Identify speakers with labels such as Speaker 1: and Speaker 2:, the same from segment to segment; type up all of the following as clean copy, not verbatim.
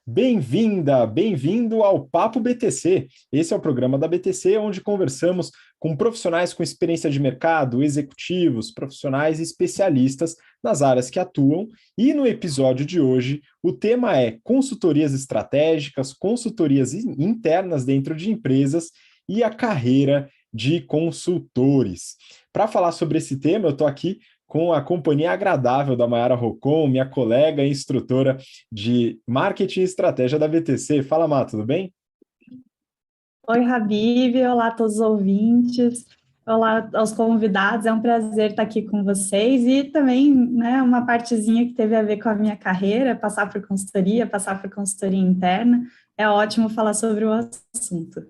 Speaker 1: Bem-vinda, bem-vindo ao Papo BTC. Esse é o programa da BTC, onde conversamos com profissionais com experiência de mercado, executivos, profissionais e especialistas nas áreas que atuam. E no episódio de hoje, o tema é consultorias estratégicas, consultorias internas dentro de empresas e a carreira de consultores. Para falar sobre esse tema, eu estou aqui com a companhia agradável da Mayara Rocon, minha colega e instrutora de marketing e estratégia da BTC. Fala, Má, tudo bem?
Speaker 2: Oi, Habib, olá a todos os ouvintes, olá aos convidados, é um prazer estar aqui com vocês e também, né, uma partezinha que teve a ver com a minha carreira, passar por consultoria interna, é ótimo falar sobre o assunto.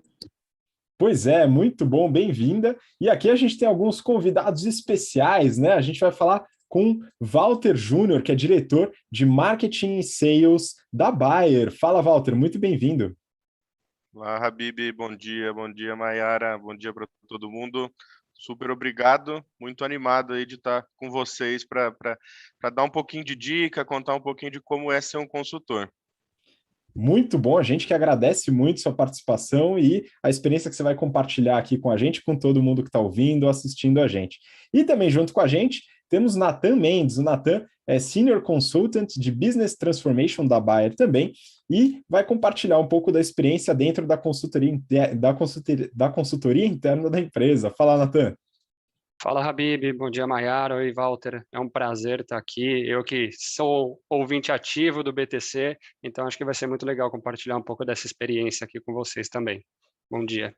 Speaker 1: Pois é, muito bom, bem-vinda. E aqui a gente tem alguns convidados especiais, né? A gente vai falar com Walter Júnior, que é diretor de marketing e sales da Bayer. Fala, Walter, muito bem-vindo.
Speaker 3: Olá, Habib, bom dia, Mayara, bom dia para todo mundo. Super obrigado, muito animado aí de estar com vocês para dar um pouquinho de dica, contar um pouquinho de como é ser um consultor.
Speaker 1: Muito bom, a gente que agradece muito sua participação e a experiência que você vai compartilhar aqui com a gente, com todo mundo que está ouvindo, assistindo a gente. E também junto com a gente temos Nathan Mendes. O Nathan é Senior Consultant de Business Transformation da Bayer também e vai compartilhar um pouco da experiência dentro da consultoria interna da empresa. Fala, Nathan.
Speaker 4: Fala, Habib. Bom dia, Mayara. Oi, Walter. É um prazer estar aqui. Eu que sou ouvinte ativo do BTC, então acho que vai ser muito legal compartilhar um pouco dessa experiência aqui com vocês também. Bom dia.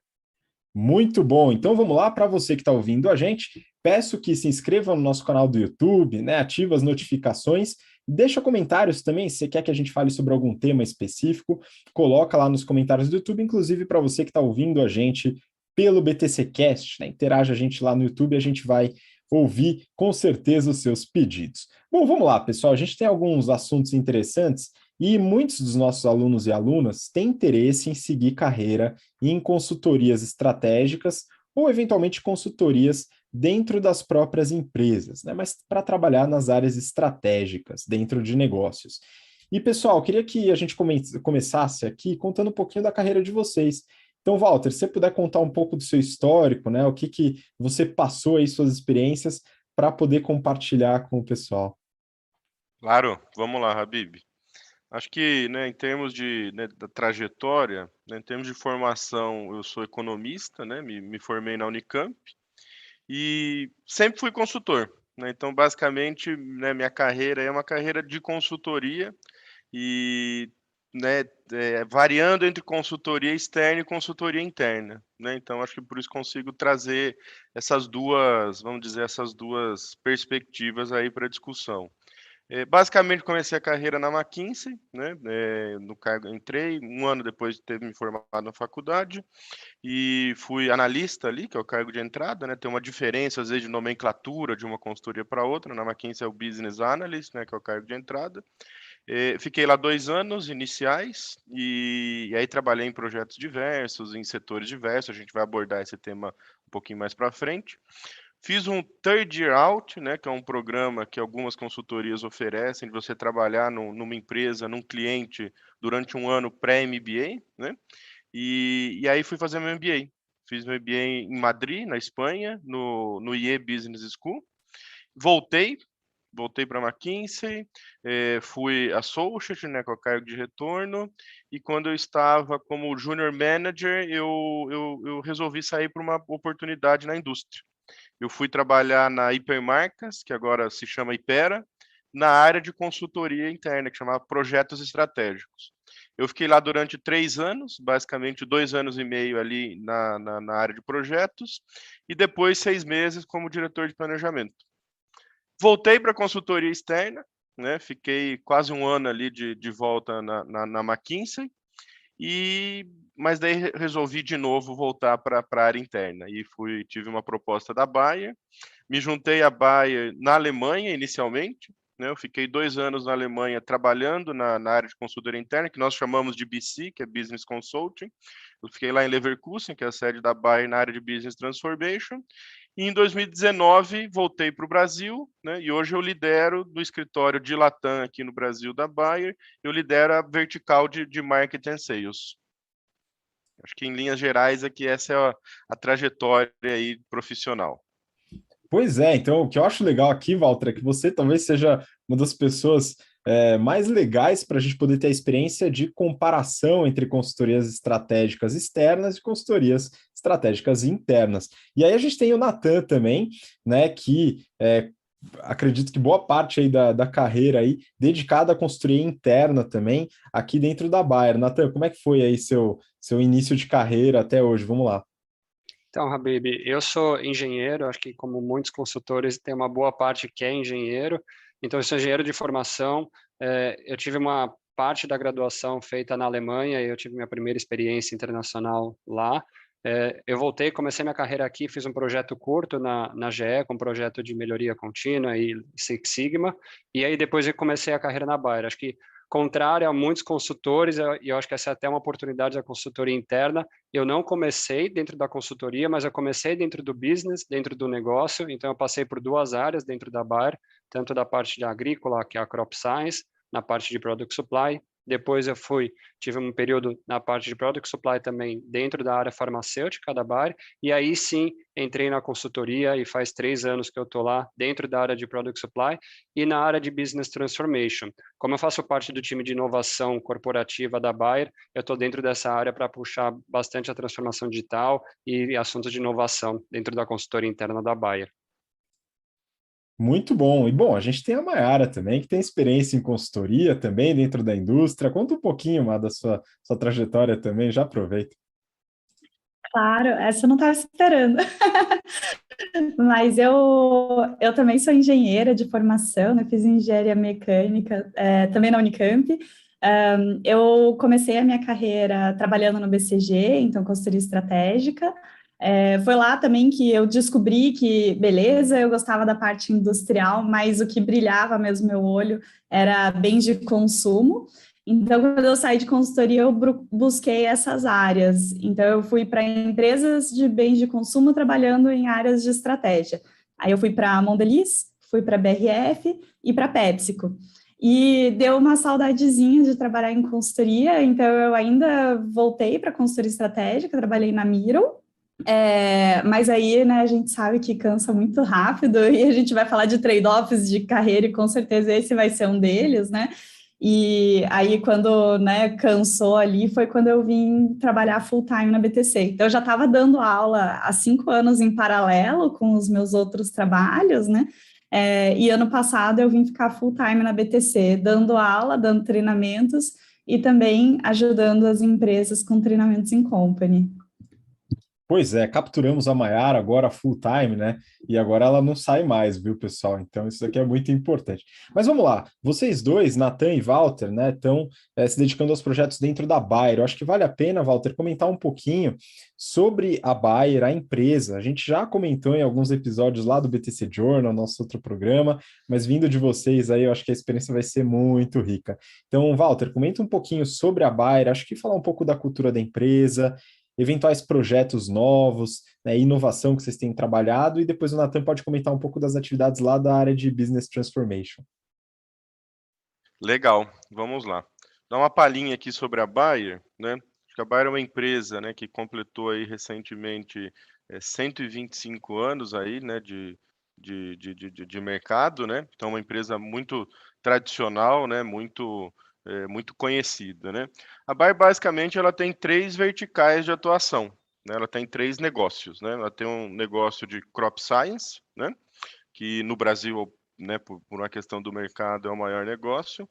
Speaker 1: Muito bom. Então vamos lá, para você que está ouvindo a gente, peço que se inscreva no nosso canal do YouTube, né? Ativa as notificações, deixa comentários também, se você quer que a gente fale sobre algum tema específico, coloca lá nos comentários do YouTube, inclusive para você que está ouvindo a gente pelo BTC Cast, né? Interaja a gente lá no YouTube, a gente vai ouvir com certeza os seus pedidos. Bom, vamos lá, pessoal. A gente tem alguns assuntos interessantes e muitos dos nossos alunos e alunas têm interesse em seguir carreira em consultorias estratégicas ou, eventualmente, consultorias dentro das próprias empresas, né? Mas para trabalhar nas áreas estratégicas, dentro de negócios. E, pessoal, queria que a gente começasse aqui contando um pouquinho da carreira de vocês. Então, Walter, se você puder contar um pouco do seu histórico, né? O que você passou aí, suas experiências, para poder compartilhar com o pessoal.
Speaker 3: Claro, vamos lá, Habib. Acho que, né, em termos da trajetória, né, em termos de formação, eu sou economista, né, me formei na Unicamp e sempre fui consultor, né, então basicamente, né, minha carreira é uma carreira de consultoria e, né, variando entre consultoria externa e consultoria interna, né, então acho que por isso consigo trazer essas duas, vamos dizer, essas duas perspectivas aí para a discussão. Basicamente comecei a carreira na McKinsey, né, no cargo entrei, um ano depois de ter me formado na faculdade, e fui analista ali, que é o cargo de entrada, né, tem uma diferença às vezes de nomenclatura de uma consultoria para outra, na McKinsey é o Business Analyst, né, que é o cargo de entrada. Fiquei lá 2 anos iniciais, e aí trabalhei em projetos diversos, em setores diversos, a gente vai abordar esse tema um pouquinho mais para frente. Fiz um Third Year Out, né, que é um programa que algumas consultorias oferecem, de você trabalhar numa empresa, num cliente, durante um ano pré-MBA, né? E aí fui fazer meu MBA. Fiz meu MBA em Madrid, na Espanha, no IE Business School. Voltei, voltei para a McKinsey, fui associate, né, com o cargo de retorno, e quando eu estava como junior manager, eu resolvi sair para uma oportunidade na indústria. Eu fui trabalhar na Hipermarcas, que agora se chama Hypera, na área de consultoria interna, que chamava Projetos Estratégicos. Eu fiquei lá durante 3 anos, basicamente 2 anos e meio ali na área de projetos, e depois 6 meses como diretor de planejamento. Voltei para a consultoria externa, né? Fiquei quase um ano ali de volta na McKinsey, mas daí resolvi de novo voltar para a área interna e tive uma proposta da Bayer, me juntei à Bayer na Alemanha inicialmente, né, eu fiquei 2 anos na Alemanha trabalhando na área de consultoria interna, que nós chamamos de BC, que é Business Consulting. Eu fiquei lá em Leverkusen, que é a sede da Bayer na área de Business Transformation, E em 2019 voltei para o Brasil, né, e hoje eu lidero no escritório de Latam aqui no Brasil da Bayer, eu lidero a vertical de Marketing and Sales. Acho que em linhas gerais aqui essa é a trajetória aí profissional.
Speaker 1: Pois é, então o que eu acho legal aqui, Walter, é que você talvez seja uma das pessoas mais legais para a gente poder ter a experiência de comparação entre consultorias estratégicas externas e consultorias estratégicas internas. E aí a gente tem o Natan também, né, que acredito que boa parte aí da carreira aí dedicada à consultoria interna também, aqui dentro da Bayer. Natan, como é que foi aí seu início de carreira até hoje? Vamos lá.
Speaker 4: Então, Habib, eu sou engenheiro, acho que como muitos consultores, tem uma boa parte que é engenheiro. Então, eu sou engenheiro de formação. Eu tive uma parte da graduação feita na Alemanha e eu tive minha primeira experiência internacional lá. Eu voltei, comecei minha carreira aqui, fiz um projeto curto na GE, com um projeto de melhoria contínua e Six Sigma. E aí, depois eu comecei a carreira na Bayer. Acho que, contrário a muitos consultores, e eu acho que essa é até uma oportunidade da consultoria interna, eu não comecei dentro da consultoria, mas eu comecei dentro do business, dentro do negócio. Então, eu passei por duas áreas dentro da Bayer, tanto da parte de agrícola, que é a Crop Science, na parte de Product Supply. Depois eu tive um período na parte de Product Supply também dentro da área farmacêutica da Bayer, e aí sim entrei na consultoria e faz 3 anos que eu estou lá dentro da área de Product Supply e na área de Business Transformation. Como eu faço parte do time de inovação corporativa da Bayer, eu estou dentro dessa área para puxar bastante a transformação digital e assuntos de inovação dentro da consultoria interna da Bayer.
Speaker 1: Muito bom. E bom, a gente tem a Mayara também, que tem experiência em consultoria também dentro da indústria. Conta um pouquinho mais da sua trajetória também, já aproveita.
Speaker 2: Claro, essa eu não estava esperando. Mas eu também sou engenheira de formação, né? Fiz engenharia mecânica, também na Unicamp. Eu comecei a minha carreira trabalhando no BCG, então consultoria estratégica. Foi lá também que eu descobri que, beleza, eu gostava da parte industrial, mas o que brilhava mesmo meu olho era bens de consumo. Então, quando eu saí de consultoria, eu busquei essas áreas. Então, eu fui para empresas de bens de consumo trabalhando em áreas de estratégia. Aí eu fui para a Mondelez, fui para a BRF e para a PepsiCo. E deu uma saudadezinha de trabalhar em consultoria, então eu ainda voltei para a consultoria estratégica, trabalhei na Miro, mas aí, né, a gente sabe que cansa muito rápido e a gente vai falar de trade-offs de carreira e com certeza esse vai ser um deles, né? E aí, quando, né, cansou ali, foi quando eu vim trabalhar full-time na BTC. Então, eu já estava dando aula há 5 anos em paralelo com os meus outros trabalhos, né? E ano passado eu vim ficar full-time na BTC, dando aula, dando treinamentos e também ajudando as empresas com treinamentos em company.
Speaker 1: Pois é, capturamos a Mayara agora full time, né? E agora ela não sai mais, viu, pessoal? Então isso aqui é muito importante. Mas vamos lá, vocês dois, Natan e Walter, né, estão se dedicando aos projetos dentro da Bayer. Eu acho que vale a pena, Walter, comentar um pouquinho sobre a Bayer, a empresa. A gente já comentou em alguns episódios lá do BTC Journal, nosso outro programa, mas vindo de vocês aí, eu acho que a experiência vai ser muito rica. Então, Walter, comenta um pouquinho sobre a Bayer, acho que falar um pouco da cultura da empresa, eventuais projetos novos, né, inovação que vocês têm trabalhado, e depois o Natan pode comentar um pouco das atividades lá da área de Business Transformation.
Speaker 3: Legal, vamos lá. Dar uma palhinha aqui sobre a Bayer, né? Acho que a Bayer é uma empresa, né, que completou aí recentemente 125 anos aí, né, de mercado, né? Então, uma empresa muito tradicional, né, muito conhecida, né? A Bayer, basicamente, ela tem 3 verticais de atuação, né? Ela tem 3 negócios, né? Ela tem um negócio de Crop Science, né, que no Brasil, né, por uma questão do mercado, é o maior negócio.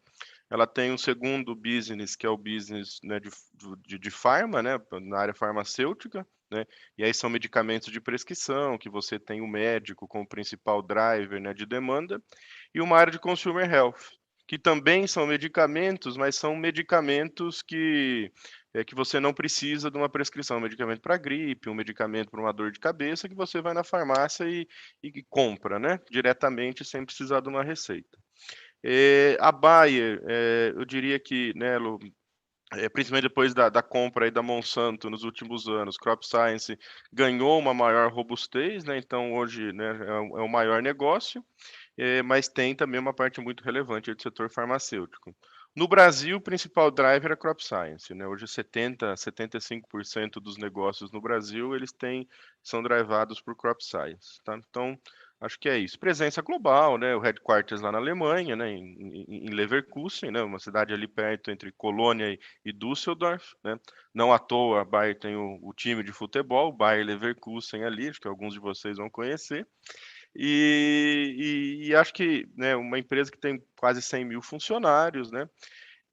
Speaker 3: Ela tem um segundo business, que é o business, né, de pharma, né, na área farmacêutica, né, e aí são medicamentos de prescrição, que você tem o médico como principal driver, né, de demanda, e uma área de consumer health, que também são medicamentos, mas são medicamentos que você não precisa de uma prescrição, um medicamento para gripe, um medicamento para uma dor de cabeça, que você vai na farmácia e compra, né, diretamente, sem precisar de uma receita. A Bayer, eu diria que, né, principalmente depois da compra aí da Monsanto nos últimos anos, Crop Science ganhou uma maior robustez, né? Então hoje, né, é o maior negócio, mas tem também uma parte muito relevante do setor farmacêutico. No Brasil, o principal driver é a Crop Science, né? Hoje 75% dos negócios no Brasil são drivados por Crop Science, tá? Então, acho que é isso. Presença global, né? O headquarters lá na Alemanha, né? Em Leverkusen, né? Uma cidade ali perto entre Colônia e Düsseldorf, né? Não à toa a Bayer tem o time de futebol, o Bayer Leverkusen ali, acho que alguns de vocês vão conhecer. E acho que, né, uma empresa que tem quase 100 mil funcionários, né?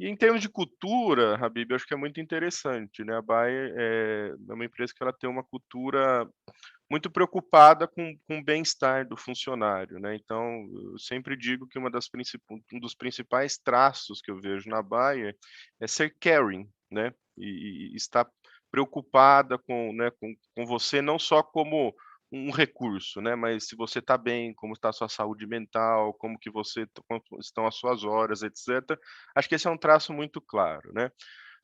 Speaker 3: E em termos de cultura, Habib, eu acho que é muito interessante, né? A Bayer é uma empresa que ela tem uma cultura muito preocupada com o bem-estar do funcionário, né? Então, eu sempre digo que um dos principais traços que eu vejo na Bayer é ser caring, né? E estar preocupada né, com você não só como um recurso, né? Mas se você está bem, como está a sua saúde mental, como estão as suas horas, etc. Acho que esse é um traço muito claro, né?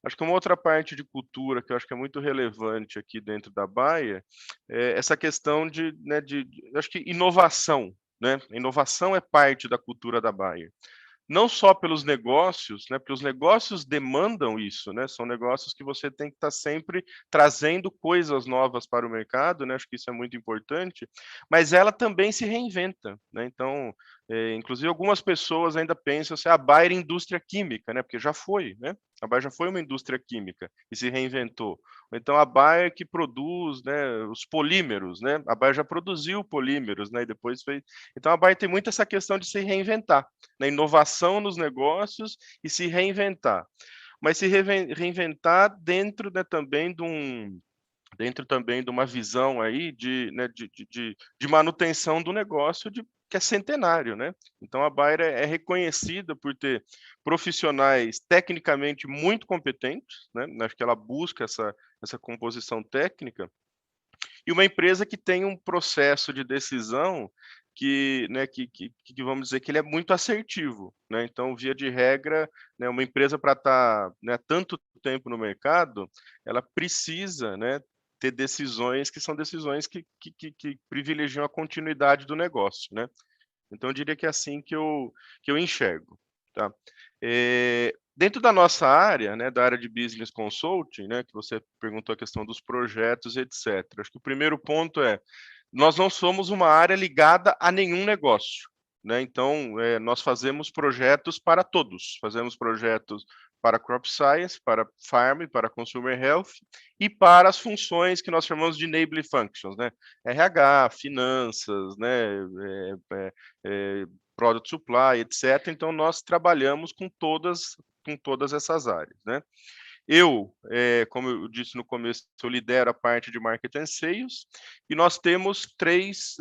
Speaker 3: Acho que uma outra parte de cultura que eu acho que é muito relevante aqui dentro da Bayer é essa questão né, eu acho que inovação, né? Inovação é parte da cultura da Bayer. Não só pelos negócios, né, porque os negócios demandam isso, né, são negócios que você tem que estar sempre trazendo coisas novas para o mercado, né, acho que isso é muito importante, mas ela também se reinventa, né, então, inclusive algumas pessoas ainda pensam assim, a Bayer é indústria química, né, porque já foi, né, a Bayer já foi uma indústria química e se reinventou. Então a Bayer que produz, né, os polímeros, né, a Bayer já produziu polímeros, né, e depois fez. Então a Bayer tem muito essa questão de se reinventar, na inovação nos negócios e se reinventar. Mas se reinventar dentro, né, dentro também de uma visão aí né, de manutenção do negócio que é centenário, né? Então a Bayer é reconhecida por ter profissionais tecnicamente muito competentes, né? Acho que ela busca essa composição técnica e uma empresa que tem um processo de decisão né, que vamos dizer que ele é muito assertivo, né? Então, via de regra, né, uma empresa para estar, né, tanto tempo no mercado, ela precisa, né, ter decisões que são decisões que privilegiam a continuidade do negócio, né? Então, eu diria que é assim que eu enxergo, tá? Dentro da nossa área, né, da área de Business Consulting, né, que você perguntou a questão dos projetos, etc. Acho que o primeiro ponto é, nós não somos uma área ligada a nenhum negócio, né? Então, nós fazemos projetos para todos. Fazemos projetos para Crop Science, para Farm, para Consumer Health e para as funções que nós chamamos de Enabling Functions, né? RH, finanças, né? Product Supply, etc. Então, nós trabalhamos com todas essas áreas, né? Como eu disse no começo, eu lidero a parte de Market and Sales e nós temos três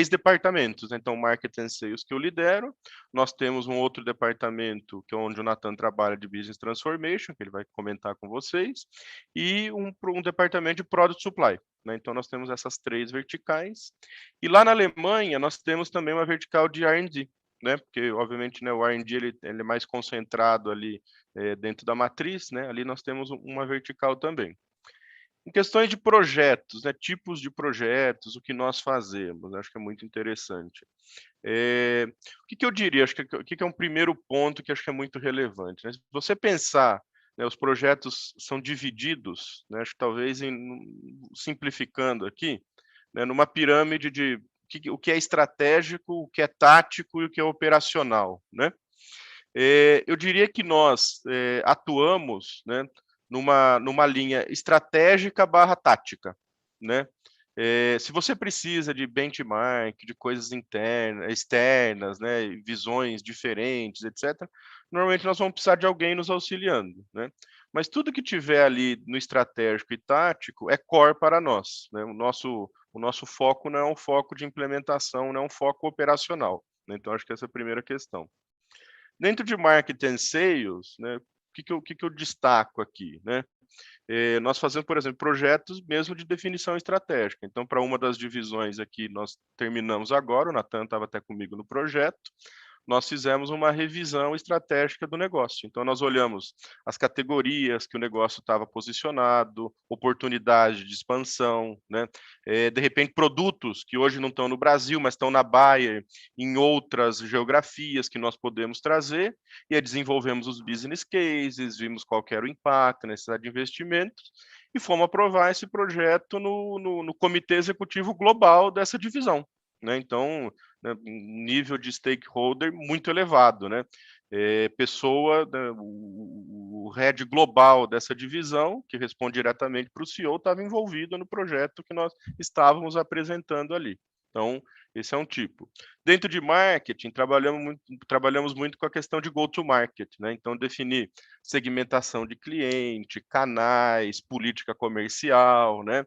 Speaker 3: departamentos. Então, Market and Sales que eu lidero, nós temos um outro departamento que é onde o Nathan trabalha de Business Transformation, que ele vai comentar com vocês, e um departamento de Product Supply, né? Então, nós temos essas três verticais. E lá na Alemanha, nós temos também uma vertical de R&D, né? Porque, obviamente, né, o R&D ele é mais concentrado ali dentro da matriz, né? Ali nós temos uma vertical também. Em questões de projetos, né, tipos de projetos, o que nós fazemos, acho que é muito interessante. O que eu diria? Acho que o que é um primeiro ponto que acho que é muito relevante, né? Se você pensar, né, os projetos são divididos, né, acho que talvez simplificando aqui, né, numa pirâmide de o que é estratégico, o que é tático e o que é operacional, né? Eu diria que nós atuamos, né, numa linha estratégica barra tática, né? Se você precisa de benchmark, de coisas externas, né, visões diferentes, etc., normalmente nós vamos precisar de alguém nos auxiliando, né? Mas tudo que tiver ali no estratégico e tático é core para nós, né? O nosso foco não é um foco de implementação, não é um foco operacional, né? Então, acho que essa é a primeira questão. Dentro de Marketing and Sales, né, o que eu destaco aqui, né? Nós fazemos, por exemplo, projetos mesmo de definição estratégica. Então, para uma das divisões aqui, nós terminamos agora, o Nathan estava até comigo no projeto, nós fizemos uma revisão estratégica do negócio. Então, nós olhamos as categorias que o negócio estava posicionado, oportunidade de expansão, né? De repente, produtos que hoje não estão no Brasil, mas estão na Bayer, em outras geografias que nós podemos trazer, e aí desenvolvemos os business cases, vimos qual que era o impacto, a necessidade de investimentos, e fomos aprovar esse projeto no Comitê Executivo Global dessa divisão, né? Então, né, nível de stakeholder muito elevado, né? Pessoa, né, o head global dessa divisão, que responde diretamente para o CEO, estava envolvido no projeto que nós estávamos apresentando ali. Então, esse é um tipo. Dentro de marketing, trabalhamos muito com a questão de go-to-market, né? Então, definir segmentação de cliente, canais, política comercial, né?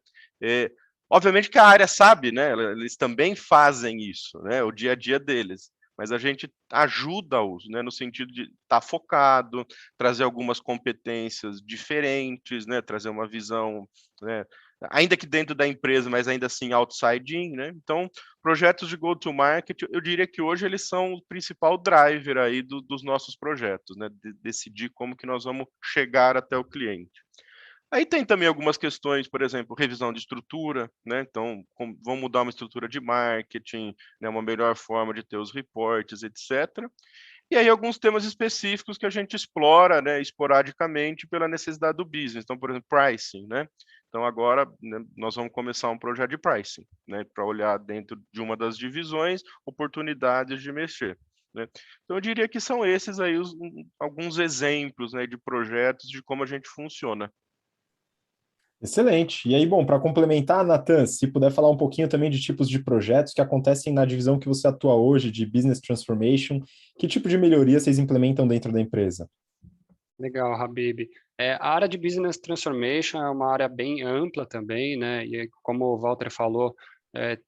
Speaker 3: Obviamente que a área sabe, né? Eles também fazem isso, né? O dia a dia deles. Mas a gente ajuda-os, né? No sentido de estar focado, trazer algumas competências diferentes, né? Trazer uma visão, né? Ainda que dentro da empresa, mas ainda assim outside in, né? Então, projetos de go-to-market, eu diria que hoje eles são o principal driver aí dos nossos projetos, né? Decidir como que nós vamos chegar até o cliente. Aí tem também algumas questões, por exemplo, revisão de estrutura, né? Então, vamos mudar uma estrutura de marketing, né? Uma melhor forma de ter os reportes, etc. E aí alguns temas específicos que a gente explora, né, esporadicamente pela necessidade do business. Então, por exemplo, pricing, né? Então agora, né, nós vamos começar um projeto de pricing, né, para olhar dentro de uma das divisões oportunidades de mexer, né? Então eu diria que são esses aí alguns exemplos, né, de projetos de como a gente funciona.
Speaker 1: Excelente. E aí, bom, para complementar, Natan, se puder falar um pouquinho também de tipos de projetos que acontecem na divisão que você atua hoje, de Business Transformation, que tipo de melhoria vocês implementam dentro da empresa?
Speaker 4: Legal, Habib. A área de Business Transformation é uma área bem ampla também, né? E como o Walter falou,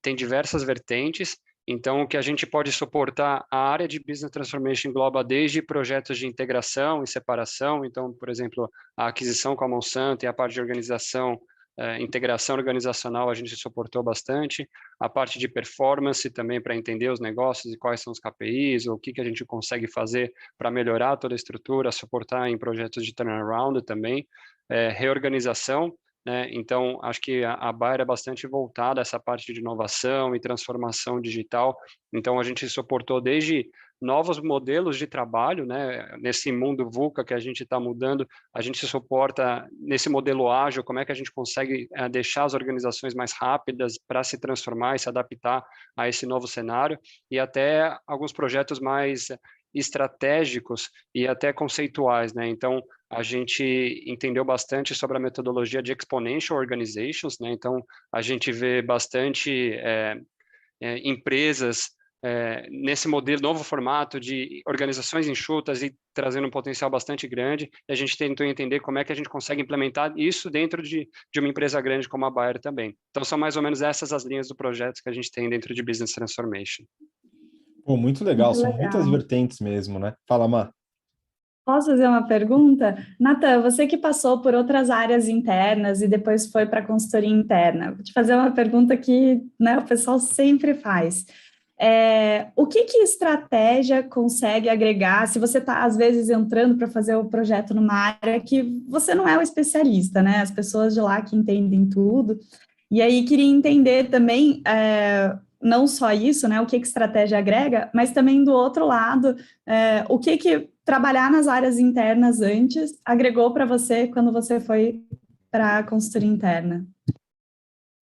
Speaker 4: tem diversas vertentes. Então, o que a gente pode suportar, a área de Business Transformation engloba desde projetos de integração e separação. Então, por exemplo, a aquisição com a Monsanto e a parte de organização, integração organizacional, a gente suportou bastante. A parte de performance também para entender os negócios e quais são os KPIs, o que a gente consegue fazer para melhorar toda a estrutura, suportar em projetos de turnaround também. Reorganização, né? Então, acho que a Bayer é bastante voltada a essa parte de inovação e transformação digital. Então, a gente suportou desde novos modelos de trabalho, né? Nesse mundo VUCA que a gente está mudando, a gente suporta nesse modelo ágil, como é que a gente consegue deixar as organizações mais rápidas para se transformar e se adaptar a esse novo cenário, e até alguns projetos mais estratégicos e até conceituais, né? Então, a gente entendeu bastante sobre a metodologia de Exponential Organizations, né? Então, a gente vê bastante empresas nesse modelo, novo formato de organizações enxutas e trazendo um potencial bastante grande. E a gente tentou entender como é que a gente consegue implementar isso dentro de uma empresa grande como a Bayer também. Então, são mais ou menos essas as linhas do projeto que a gente tem dentro de Business Transformation.
Speaker 1: Pô, muito legal,
Speaker 2: Muito
Speaker 1: são
Speaker 2: legal.
Speaker 1: muitas vertentes mesmo, né? Fala, Má.
Speaker 2: Posso fazer uma pergunta? Natan, você que passou por outras áreas internas e depois foi para a consultoria interna, vou te fazer uma pergunta que, né, o pessoal sempre faz. O que estratégia consegue agregar se você está, às vezes, entrando para fazer o projeto numa área que você não é o especialista, né? As pessoas de lá que entendem tudo. E aí, queria entender também, não só isso, né? O que estratégia agrega, mas também do outro lado, o que trabalhar nas áreas internas antes agregou para você quando você foi para a consultoria interna?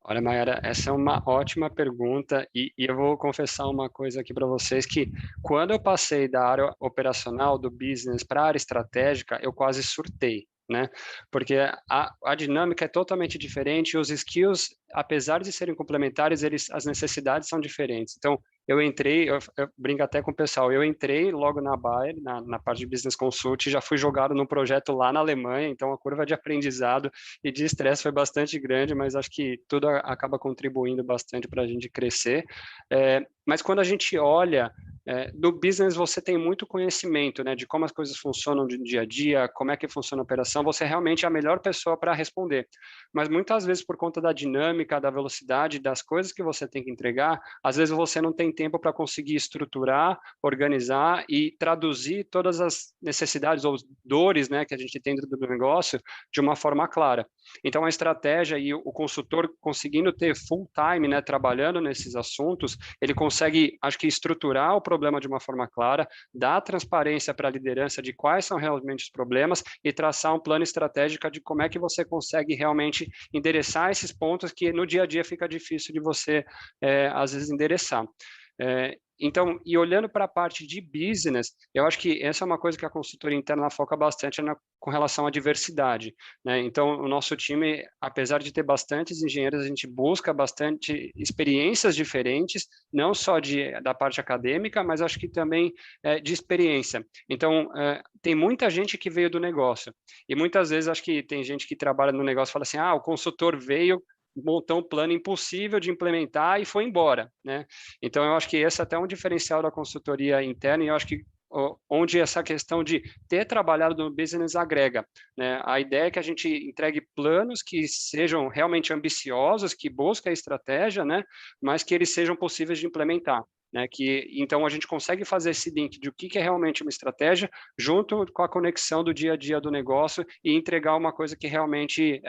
Speaker 4: Olha, Mayara, essa é uma ótima pergunta e eu vou confessar uma coisa aqui para vocês, que quando eu passei da área operacional, do business, para a área estratégica, eu quase surtei, né? Porque a dinâmica é totalmente diferente e os skills, apesar de serem complementares, as necessidades são diferentes. Então, eu entrei, eu brinco até com o pessoal, eu entrei logo na Bayer, na parte de Business Consult, já fui jogado num projeto lá na Alemanha, então a curva de aprendizado e de estresse foi bastante grande, mas acho que tudo acaba contribuindo bastante para a gente crescer. Mas quando a gente olha, do business você tem muito conhecimento, né, de como as coisas funcionam no dia a dia, como é que funciona a operação, você realmente é a melhor pessoa para responder. Mas muitas vezes, por conta da dinâmica dinâmica, da velocidade das coisas que você tem que entregar, às vezes você não tem tempo para conseguir estruturar, organizar e traduzir todas as necessidades ou dores, né, que a gente tem dentro do negócio de uma forma clara. Então, a estratégia e o consultor conseguindo ter full time, né, trabalhando nesses assuntos, ele consegue, acho que, estruturar o problema de uma forma clara, dar transparência para a liderança de quais são realmente os problemas e traçar um plano estratégico de como é que você consegue realmente endereçar esses pontos que no dia a dia fica difícil de você, às vezes, endereçar. Então, e olhando para a parte de business, eu acho que essa é uma coisa que a consultoria interna foca bastante com relação à diversidade, né? Então, o nosso time, apesar de ter bastantes engenheiros, a gente busca bastante experiências diferentes, não só da parte acadêmica, mas acho que também de experiência. Então, tem muita gente que veio do negócio, e muitas vezes acho que tem gente que trabalha no negócio e fala assim, o consultor veio, montou um plano impossível de implementar e foi embora, né? Então, eu acho que esse é até um diferencial da consultoria interna, e eu acho que onde essa questão de ter trabalhado no business agrega, né? A ideia é que a gente entregue planos que sejam realmente ambiciosos, que busquem a estratégia, né? Mas que eles sejam possíveis de implementar. Né, então a gente consegue fazer esse link de o que é realmente uma estratégia junto com a conexão do dia a dia do negócio e entregar uma coisa que realmente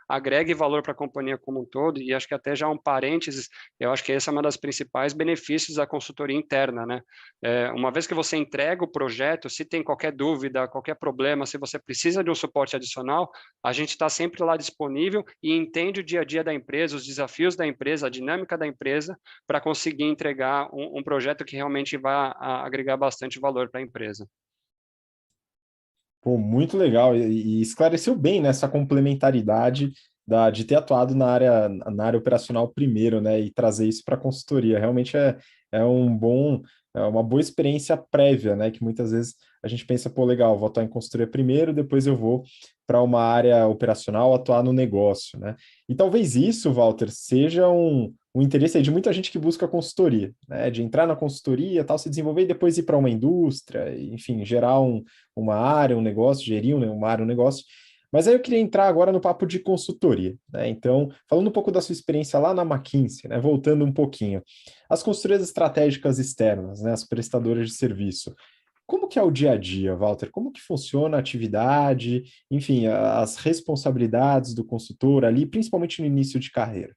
Speaker 4: agregue valor para a companhia como um todo. E acho que até já um parênteses, eu acho que esse é um dos principais benefícios da consultoria interna, né? Uma vez que você entrega o projeto, se tem qualquer dúvida, qualquer problema, se você precisa de um suporte adicional, a gente está sempre lá disponível e entende o dia a dia da empresa, os desafios da empresa, a dinâmica da empresa, para conseguir entregar um projeto que realmente vai agregar bastante valor para a empresa.
Speaker 1: Pô, muito legal, e esclareceu bem, né, essa complementaridade de ter atuado na área operacional primeiro, né, e trazer isso para a consultoria. Realmente é uma boa experiência prévia, né, que muitas vezes a gente pensa, pô, legal, vou atuar em consultoria primeiro, depois eu vou para uma área operacional atuar no negócio, né? E talvez isso, Walter, seja um interesse aí de muita gente que busca consultoria, né, de entrar na consultoria, tal, se desenvolver e depois ir para uma indústria, enfim, gerar uma área, um negócio, gerir uma área, um negócio. Mas aí eu queria entrar agora no papo de consultoria, né? Então, falando um pouco da sua experiência lá na McKinsey, né? Voltando um pouquinho. As consultorias estratégicas externas, né? As prestadoras de serviço. Como que é o dia a dia, Walter? Como que funciona a atividade, enfim, as responsabilidades do consultor ali, principalmente no início de carreira?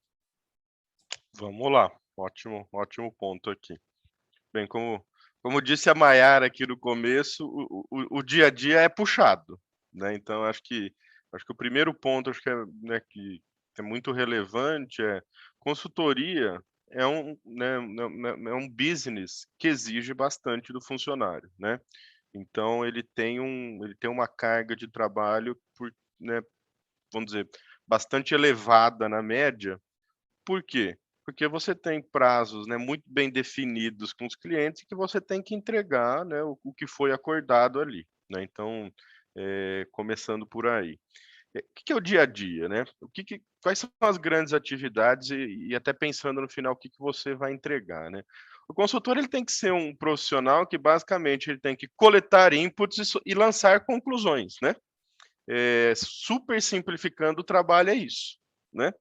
Speaker 3: Vamos lá, ótimo ponto aqui. Bem, como disse a Maiara aqui no começo, o dia a dia é puxado, né? Então, acho que o primeiro ponto, acho que né, que é muito relevante, consultoria é um business que exige bastante do funcionário, né? Então, ele tem uma carga de trabalho, né, vamos dizer, bastante elevada na média. Por quê? Porque você tem prazos, né, muito bem definidos com os clientes que você tem que entregar, né, o que foi acordado ali, né? Então, começando por aí. O que é o dia a dia, né? Quais são as grandes atividades e até pensando no final o que você vai entregar, né? O consultor ele tem que ser um profissional que basicamente ele tem que coletar inputs e lançar conclusões, né? Super simplificando o trabalho é isso, né?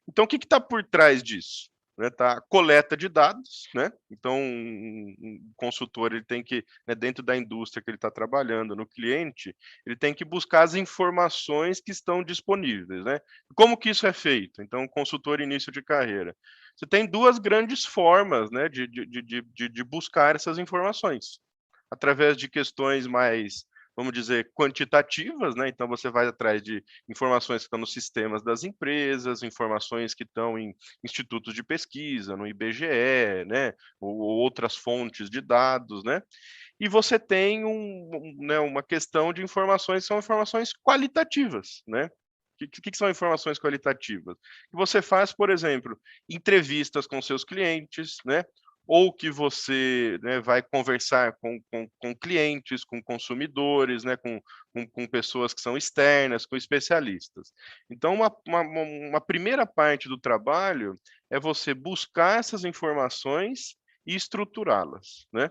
Speaker 3: Então, o que está por trás disso? Né, tá a coleta de dados, né? Então, um consultor ele tem que, né, dentro da indústria que ele está trabalhando, no cliente, ele tem que buscar as informações que estão disponíveis, né? Como que isso é feito? Então, consultor início de carreira. Você tem duas grandes formas, né, de buscar essas informações. Através de questões mais, vamos dizer, quantitativas, né? Então você vai atrás de informações que estão nos sistemas das empresas, informações que estão em institutos de pesquisa, no IBGE, né? Ou outras fontes de dados, né? E você tem né, uma questão de informações que são informações qualitativas, né? O que são informações qualitativas? Que você faz, por exemplo, entrevistas com seus clientes, né? Ou que você, né, vai conversar com clientes, com consumidores, né, com pessoas que são externas, com especialistas. Então, uma primeira parte do trabalho é você buscar essas informações e estruturá-las, né?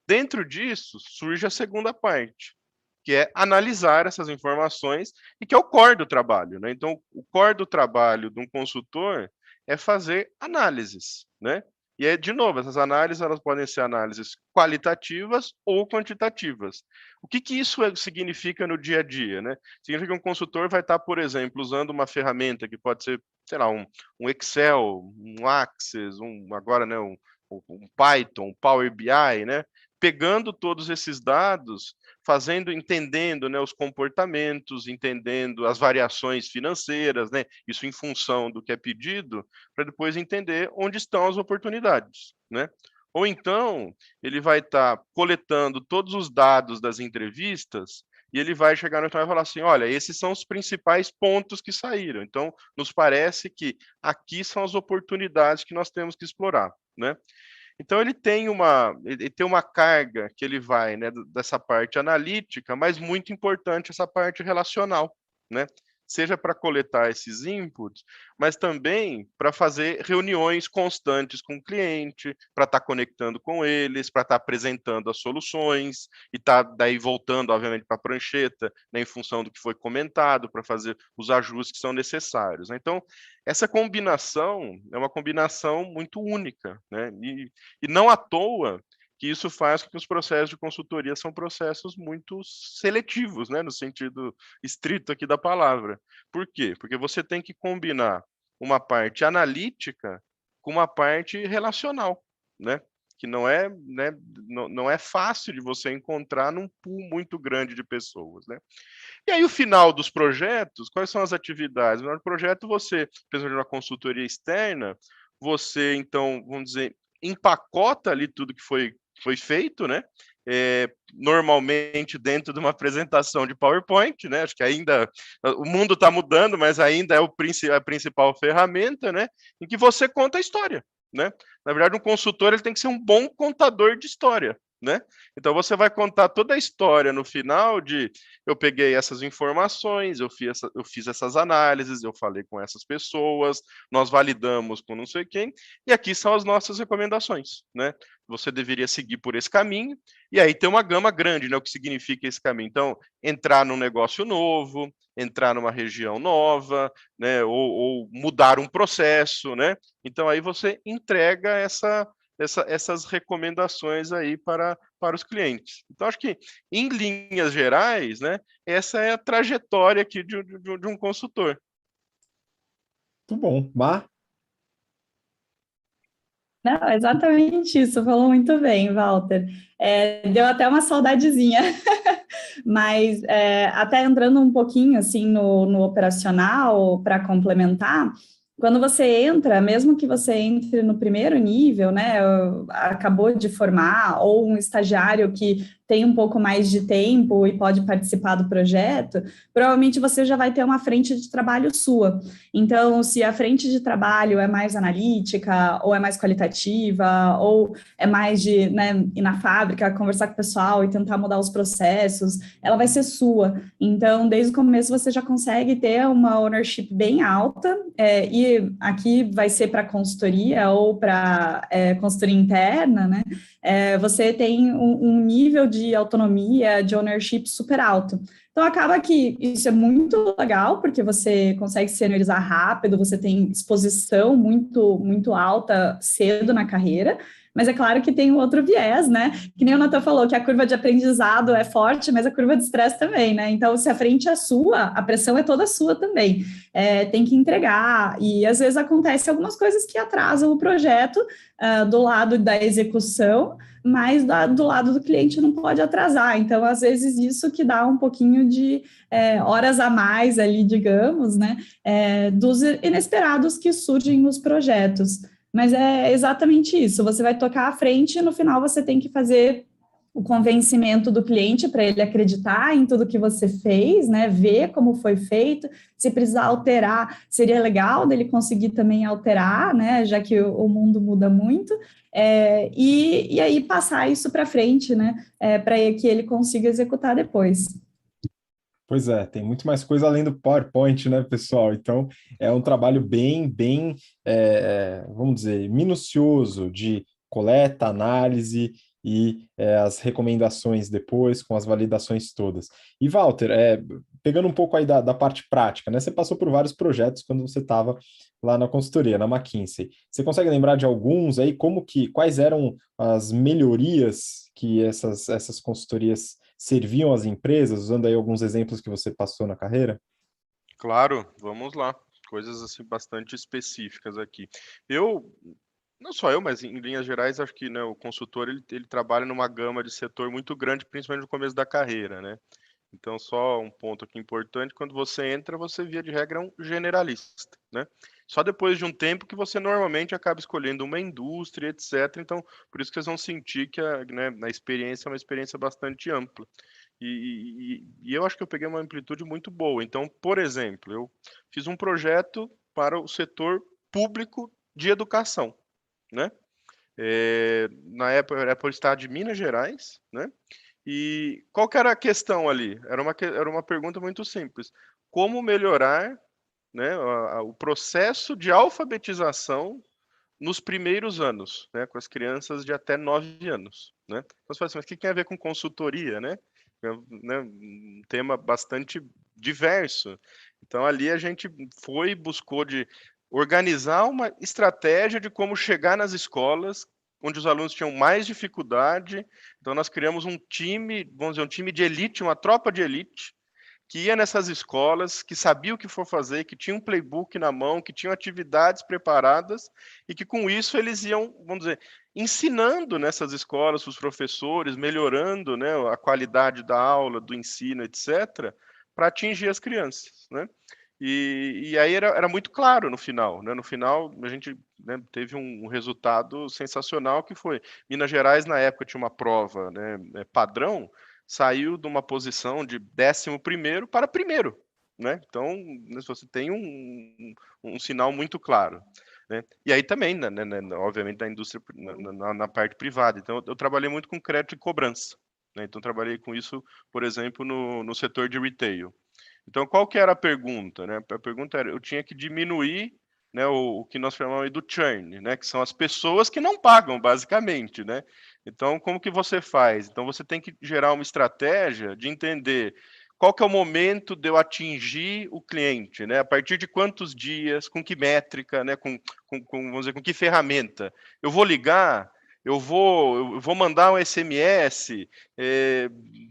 Speaker 3: Dentro disso, surge a segunda parte, que é analisar essas informações e que é o core do trabalho, né? Então, o core do trabalho de um consultor é fazer análises, né? E aí, de novo, essas análises elas podem ser análises qualitativas ou quantitativas. O que que isso significa no dia a dia, né? Significa que um consultor vai estar, por exemplo, usando uma ferramenta que pode ser, sei lá, um Excel, um Access, agora, né, um Python, um Power BI, né? Pegando todos esses dados, entendendo, né, os comportamentos, entendendo as variações financeiras, né? Isso em função do que é pedido, para depois entender onde estão as oportunidades, né? Ou então, ele vai estar coletando todos os dados das entrevistas e ele vai chegar no final e falar assim: olha, esses são os principais pontos que saíram. Então, nos parece que aqui são as oportunidades que nós temos que explorar, né? Então ele tem uma carga que ele vai, né, dessa parte analítica, mas muito importante essa parte relacional, né? Seja para coletar esses inputs, mas também para fazer reuniões constantes com o cliente, para estar conectando com eles, para estar apresentando as soluções e estar daí voltando, obviamente, para a prancheta, né, em função do que foi comentado, para fazer os ajustes que são necessários, né? Então, essa combinação é uma combinação muito única, né? E não à toa que isso faz com que os processos de consultoria são processos muito seletivos, né, no sentido estrito aqui da palavra. Por quê? Porque você tem que combinar uma parte analítica com uma parte relacional, né? Que não é, né, não é fácil de você encontrar num pool muito grande de pessoas, né? E aí o final dos projetos, quais são as atividades? No projeto você, principalmente numa consultoria externa, você então, vamos dizer, empacota ali tudo que foi feito, né? Normalmente dentro de uma apresentação de PowerPoint, né? Acho que ainda o mundo está mudando, mas ainda é a principal ferramenta, né? Em que você conta a história, né? Na verdade, um consultor ele tem que ser um bom contador de história, né? Então você vai contar toda a história no final de eu peguei essas informações, eu fiz essas análises, eu falei com essas pessoas, nós validamos com não sei quem, e aqui são as nossas recomendações, né? Você deveria seguir por esse caminho, e aí tem uma gama grande, né? O que significa esse caminho? Então, entrar num negócio novo, entrar numa região nova, né? Ou mudar um processo, né? Então aí você entrega essas recomendações aí para os clientes. Então, acho que, em linhas gerais, né, essa é a trajetória aqui de um consultor.
Speaker 1: Muito bom. Mar?
Speaker 2: Não, exatamente isso, falou muito bem, Walter. Deu até uma saudadezinha, mas até entrando um pouquinho assim no operacional para complementar, quando você entra, mesmo que você entre no primeiro nível, né, acabou de formar, ou um estagiário que tem um pouco mais de tempo e pode participar do projeto, provavelmente você já vai ter uma frente de trabalho sua. Então, se a frente de trabalho é mais analítica, ou é mais qualitativa, ou é mais de, né, ir na fábrica, conversar com o pessoal e tentar mudar os processos, ela vai ser sua. Então, desde o começo você já consegue ter uma ownership bem alta, e aqui vai ser para consultoria ou para consultoria interna, né? Você tem um nível de autonomia, de ownership super alto. Então, acaba que isso é muito legal, porque você consegue se seniorizar rápido, você tem exposição muito, muito alta cedo na carreira, mas é claro que tem um outro viés, né? Que nem o Nathan falou, que a curva de aprendizado é forte, mas a curva de estresse também, né? Então, se a frente é sua, a pressão é toda sua também. Tem que entregar, e às vezes acontece algumas coisas que atrasam o projeto do lado da execução, mas do lado do cliente não pode atrasar. Então, às vezes, isso que dá um pouquinho de horas a mais ali, digamos, né? Dos inesperados que surgem nos projetos. Mas é exatamente isso. Você vai tocar à frente e no final você tem que fazer o convencimento do cliente para ele acreditar em tudo que você fez, né? Ver como foi feito. Se precisar alterar, seria legal dele conseguir também alterar, né? Já que o mundo muda muito. E aí passar isso para frente, né? Para que ele consiga executar depois.
Speaker 1: Pois é, tem muito mais coisa além do PowerPoint, né, pessoal? Então, é um trabalho bem, vamos dizer, minucioso de coleta, análise e as recomendações depois, com as validações todas. E, Walter, pegando um pouco aí da parte prática, né? Você passou por vários projetos quando você estava lá na consultoria, na McKinsey. Você consegue lembrar de alguns aí, quais eram as melhorias que essas consultorias serviam às empresas, usando aí alguns exemplos que você passou na carreira?
Speaker 3: Claro, vamos lá. Coisas assim bastante específicas aqui. Não só eu, mas em linhas gerais, acho que, né, o consultor ele trabalha numa gama de setor muito grande, principalmente no começo da carreira, né? Então, só um ponto aqui importante, quando você entra, você, via de regra, é um generalista, né? Só depois de um tempo que você normalmente acaba escolhendo uma indústria, etc. Então, por isso que vocês vão sentir que a experiência é uma experiência bastante ampla. E eu acho que eu peguei uma amplitude muito boa. Então, por exemplo, eu fiz um projeto para o setor público de educação, né? Na época era para o estado de Minas Gerais, né? E qual que era a questão ali? Era uma pergunta muito simples. Como melhorar, né, o processo de alfabetização nos primeiros anos, né, com as crianças de até 9 anos, né? Então você fala assim, mas o que tem a ver com consultoria, né? Um tema bastante diverso. Então ali a gente buscou de organizar uma estratégia de como chegar nas escolas onde os alunos tinham mais dificuldade. Então nós criamos um time, vamos dizer, um time de elite, uma tropa de elite, que ia nessas escolas, que sabia o que for fazer, que tinha um playbook na mão, que tinham atividades preparadas, e que com isso eles iam, vamos dizer, ensinando nessas escolas os professores, melhorando, né, a qualidade da aula, do ensino, etc., para atingir as crianças, né? E aí era muito claro no final, né? No final a gente, né, teve um resultado sensacional, que foi Minas Gerais, na época, tinha uma prova, né, padrão, saiu de uma posição de 11º para primeiro, né? Então, você tem um sinal muito claro, né? E aí também, né, obviamente, da indústria, na parte privada. Então, eu trabalhei muito com crédito e cobrança, né? Então, trabalhei com isso, por exemplo, no setor de retail. Então, qual que era a pergunta, né? A pergunta era, eu tinha que diminuir, né, o que nós chamamos do churn, né, que são as pessoas que não pagam, basicamente, né? Então, como que você faz? Então, você tem que gerar uma estratégia de entender qual que é o momento de eu atingir o cliente, né? A partir de quantos dias, com que métrica, né? Vamos dizer, com que ferramenta? Eu vou ligar, eu vou mandar um SMS,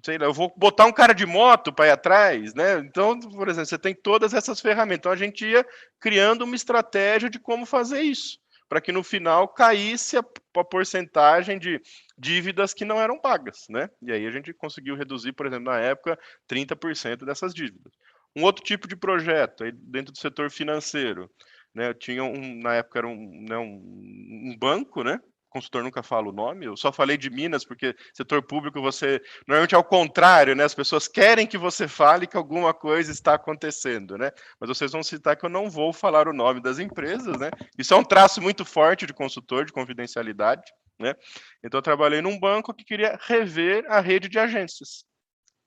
Speaker 3: sei lá, eu vou botar um cara de moto para ir atrás, né? Então, por exemplo, você tem todas essas ferramentas. Então, a gente ia criando uma estratégia de como fazer isso, para que no final caísse a porcentagem de dívidas que não eram pagas, né? E aí a gente conseguiu reduzir, por exemplo, na época, 30% dessas dívidas. Um outro tipo de projeto, aí dentro do setor financeiro, né? Eu tinha na época era um banco, né? Consultor nunca fala o nome, eu só falei de Minas porque setor público você normalmente é o contrário, né? As pessoas querem que você fale que alguma coisa está acontecendo, né? Mas vocês vão citar que eu não vou falar o nome das empresas, né? Isso é um traço muito forte de consultor, de confidencialidade, né? Então eu trabalhei num banco que queria rever a rede de agências.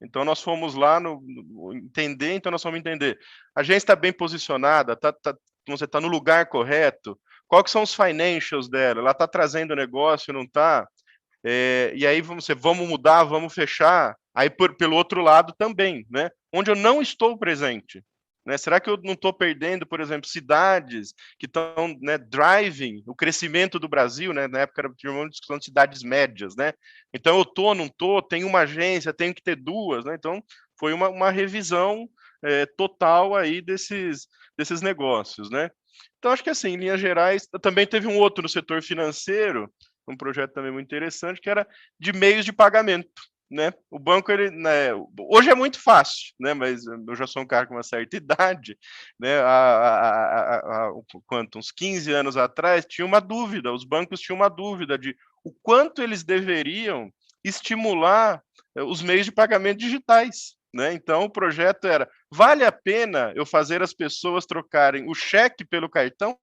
Speaker 3: Então nós fomos lá então nós vamos entender. A agência está bem posicionada, você está no lugar correto. Qual que são os financials dela? Ela está trazendo negócio, não está? E aí vamos mudar, vamos fechar. Aí pelo outro lado também, né? Onde eu não estou presente, né? Será que eu não estou perdendo, por exemplo, cidades que estão, né, driving o crescimento do Brasil, né? Na época tinha uma discussão de cidades médias, né? Então eu estou, não estou, tenho uma agência, tenho que ter duas, né? Então foi uma revisão total aí desses negócios, né? Então acho que assim, em linhas gerais, também teve um outro no setor financeiro, um projeto também muito interessante, que era de meios de pagamento, né? O banco, ele, né, hoje é muito fácil, né? Mas eu já sou um cara com uma certa idade, né? Uns 15 anos atrás, tinha uma dúvida, os bancos tinham uma dúvida de o quanto eles deveriam estimular os meios de pagamento digitais, né? Então o projeto era, vale a pena eu fazer as pessoas trocarem o cheque pelo cartão,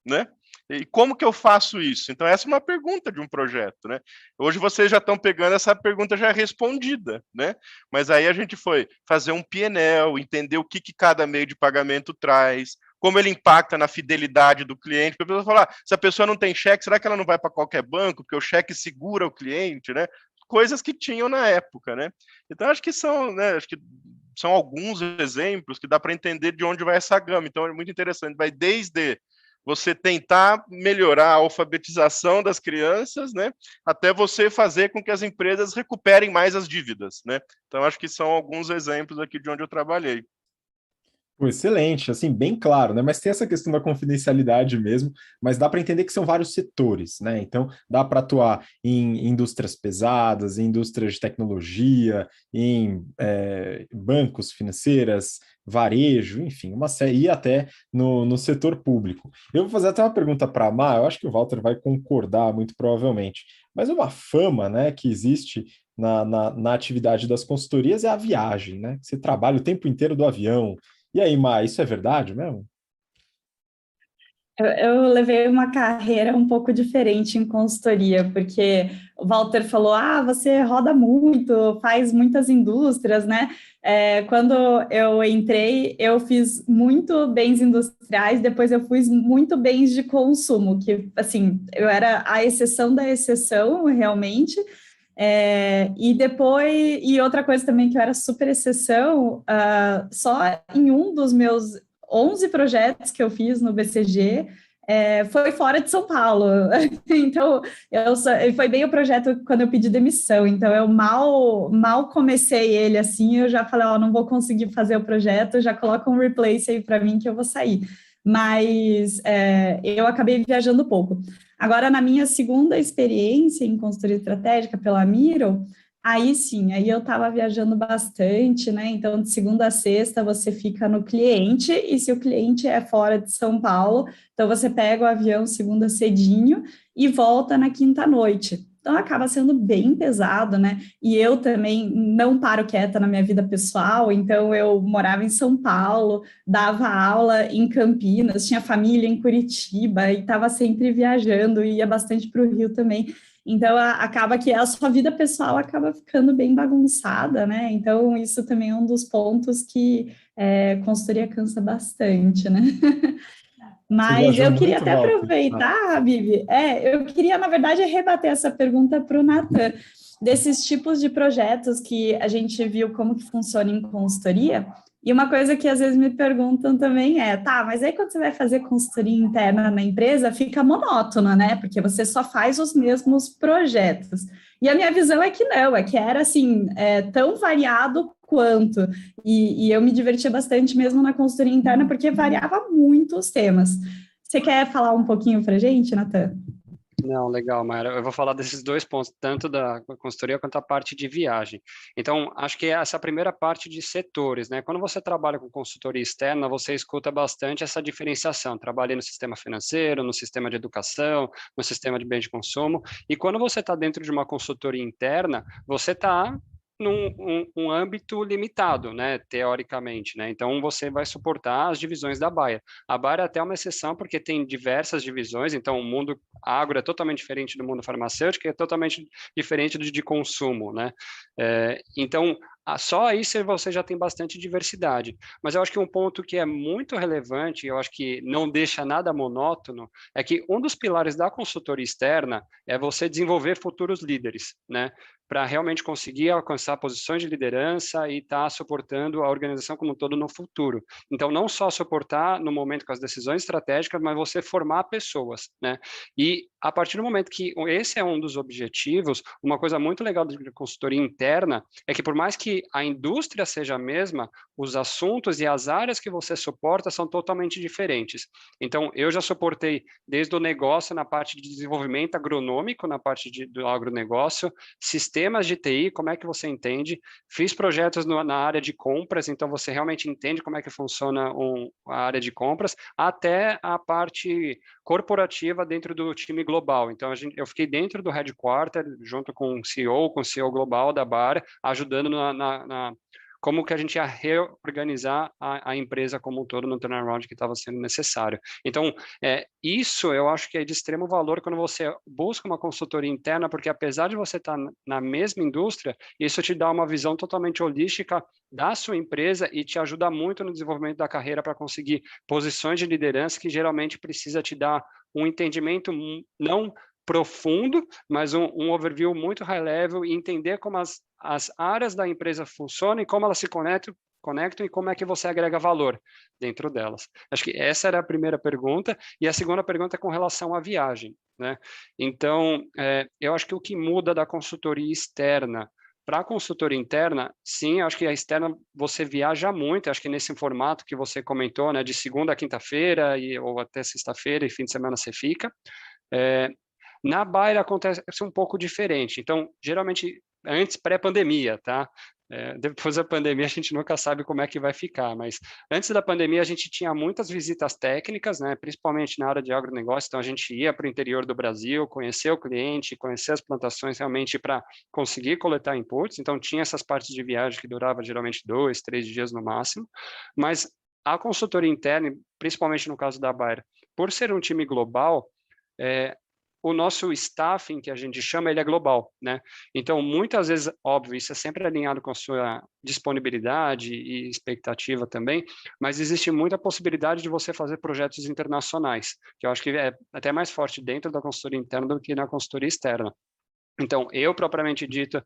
Speaker 3: né? E como que eu faço isso? Então essa é uma pergunta de um projeto, né? Hoje vocês já estão pegando essa pergunta já respondida, né? Mas aí a gente foi fazer um PNL, entender o que cada meio de pagamento traz, como ele impacta na fidelidade do cliente, porque a pessoa fala, se a pessoa não tem cheque, será que ela não vai para qualquer banco, porque o cheque segura o cliente, né? Coisas que tinham na época, né? Então, acho que são, né, acho que são alguns exemplos que dá para entender de onde vai essa gama. Então, é muito interessante, vai desde você tentar melhorar a alfabetização das crianças, né, até você fazer com que as empresas recuperem mais as dívidas, né? Então, acho que são alguns exemplos aqui de onde eu trabalhei.
Speaker 1: Pô, excelente, assim, bem claro, né? Mas tem essa questão da confidencialidade mesmo, mas dá para entender que são vários setores, né? Então, dá para atuar em indústrias pesadas, em indústrias de tecnologia, em bancos financeiras, varejo, enfim, uma série, e até no setor público. Eu vou fazer até uma pergunta para a Mar, eu acho que o Walter vai concordar, muito provavelmente, mas uma fama, né, que existe na atividade das consultorias é a viagem, né? Você trabalha o tempo inteiro do avião. E aí, Má, isso é verdade mesmo?
Speaker 2: Eu levei uma carreira um pouco diferente em consultoria, porque o Walter falou: ah, você roda muito, faz muitas indústrias, né? Quando eu entrei, eu fiz muito bens industriais, depois eu fiz muito bens de consumo, que, assim, eu era a exceção da exceção, realmente. E depois, e outra coisa também que eu era super exceção, só em um dos meus 11 projetos que eu fiz no BCG, foi fora de São Paulo. Então, foi bem o projeto quando eu pedi demissão. Então, eu mal comecei ele assim, eu já falei, ó, não vou conseguir fazer o projeto, já coloca um replace aí para mim que eu vou sair. Mas eu acabei viajando pouco. Agora, na minha segunda experiência em consultoria estratégica pela Miro, aí sim, aí eu estava viajando bastante, né? Então, de segunda a sexta, você fica no cliente, e se o cliente é fora de São Paulo, então você pega o avião segunda cedinho e volta na quinta noite. Então, acaba sendo bem pesado, né? E eu também não paro quieta na minha vida pessoal, então eu morava em São Paulo, dava aula em Campinas, tinha família em Curitiba e estava sempre viajando, ia bastante para o Rio também. Então, acaba que a sua vida pessoal acaba ficando bem bagunçada, né? Então, isso também é um dos pontos que consultoria cansa bastante, né?
Speaker 1: Você
Speaker 2: Mas
Speaker 1: viajou
Speaker 2: eu queria
Speaker 1: muito,
Speaker 2: até
Speaker 1: Walter?
Speaker 2: aproveitar, Bibi, eu queria, na verdade, rebater essa pergunta para o Natan, desses tipos de projetos que a gente viu como que funciona em consultoria, e uma coisa que às vezes me perguntam também tá, mas aí quando você vai fazer consultoria interna na empresa, fica monótono, né? Porque você só faz os mesmos projetos. E a minha visão é que não, é que era assim, tão variado quanto. E eu me divertia bastante mesmo na consultoria interna, porque variava muito os temas. Você quer falar um pouquinho para a gente, Natan?
Speaker 4: Não, legal, Mayra. Eu vou falar desses dois pontos, tanto da consultoria quanto a parte de viagem. Então, acho que essa primeira parte de setores, né? Quando você trabalha com consultoria externa, você escuta bastante essa diferenciação. Trabalhei no sistema financeiro, no sistema de educação, no sistema de bens de consumo. E quando você está dentro de uma consultoria interna, você está num âmbito limitado, né, teoricamente, né? Então você vai suportar as divisões da Bayer. A Bayer é até uma exceção porque tem diversas divisões, então o mundo agro é totalmente diferente do mundo farmacêutico, é totalmente diferente do de consumo, né? Então só aí você já tem bastante diversidade. Mas eu acho que um ponto que é muito relevante, eu acho que não deixa nada monótono, é que um dos pilares da consultoria externa é você desenvolver futuros líderes, né? Para realmente conseguir alcançar posições de liderança e estar suportando a organização como um todo no futuro. Então, não só suportar no momento com as decisões estratégicas, mas você formar pessoas, né? E a partir do momento que esse é um dos objetivos, uma coisa muito legal da consultoria interna é que por mais que a indústria seja a mesma, os assuntos e as áreas que você suporta são totalmente diferentes. Então, eu já suportei desde o negócio na parte de desenvolvimento agronômico, na parte do agronegócio, sistemas de TI, como é que você entende? Fiz projetos na área de compras, então você realmente entende como é que funciona a área de compras, até a parte corporativa dentro do time global. Então, eu fiquei dentro do headquarter, junto com o CEO global da Bayer, ajudando como que a gente ia reorganizar a empresa como um todo no turnaround que estava sendo necessário. Então, isso eu acho que é de extremo valor quando você busca uma consultoria interna, porque apesar de você estar na mesma indústria, isso te dá uma visão totalmente holística da sua empresa e te ajuda muito no desenvolvimento da carreira para conseguir posições de liderança que geralmente precisa te dar um entendimento não profundo, mas um overview muito high level e entender como as áreas da empresa funcionam e como elas se conectam e como é que você agrega valor dentro delas. Acho que essa era a primeira pergunta, e a segunda pergunta é com relação à viagem, né? Então, eu acho que o que muda da consultoria externa para a consultoria interna, sim, acho que a externa você viaja muito, acho que nesse formato que você comentou, né, de segunda a quinta-feira ou até sexta-feira e fim de semana você fica. Na Bayer acontece um pouco diferente. Então, geralmente, antes pré-pandemia, tá? Depois da pandemia, a gente nunca sabe como é que vai ficar, mas antes da pandemia, a gente tinha muitas visitas técnicas, né? Principalmente na área de agronegócio. Então, a gente ia para o interior do Brasil, conhecer o cliente, conhecer as plantações realmente para conseguir coletar inputs. Então, tinha essas partes de viagem que durava geralmente 2, 3 dias no máximo. Mas a consultoria interna, principalmente no caso da Bayer, por ser um time global, o nosso staffing, que a gente chama, ele é global, né? Então, muitas vezes, óbvio, isso é sempre alinhado com a sua disponibilidade e expectativa também, mas existe muita possibilidade de você fazer projetos internacionais, que eu acho que é até mais forte dentro da consultoria interna do que na consultoria externa. Então, eu, propriamente dito,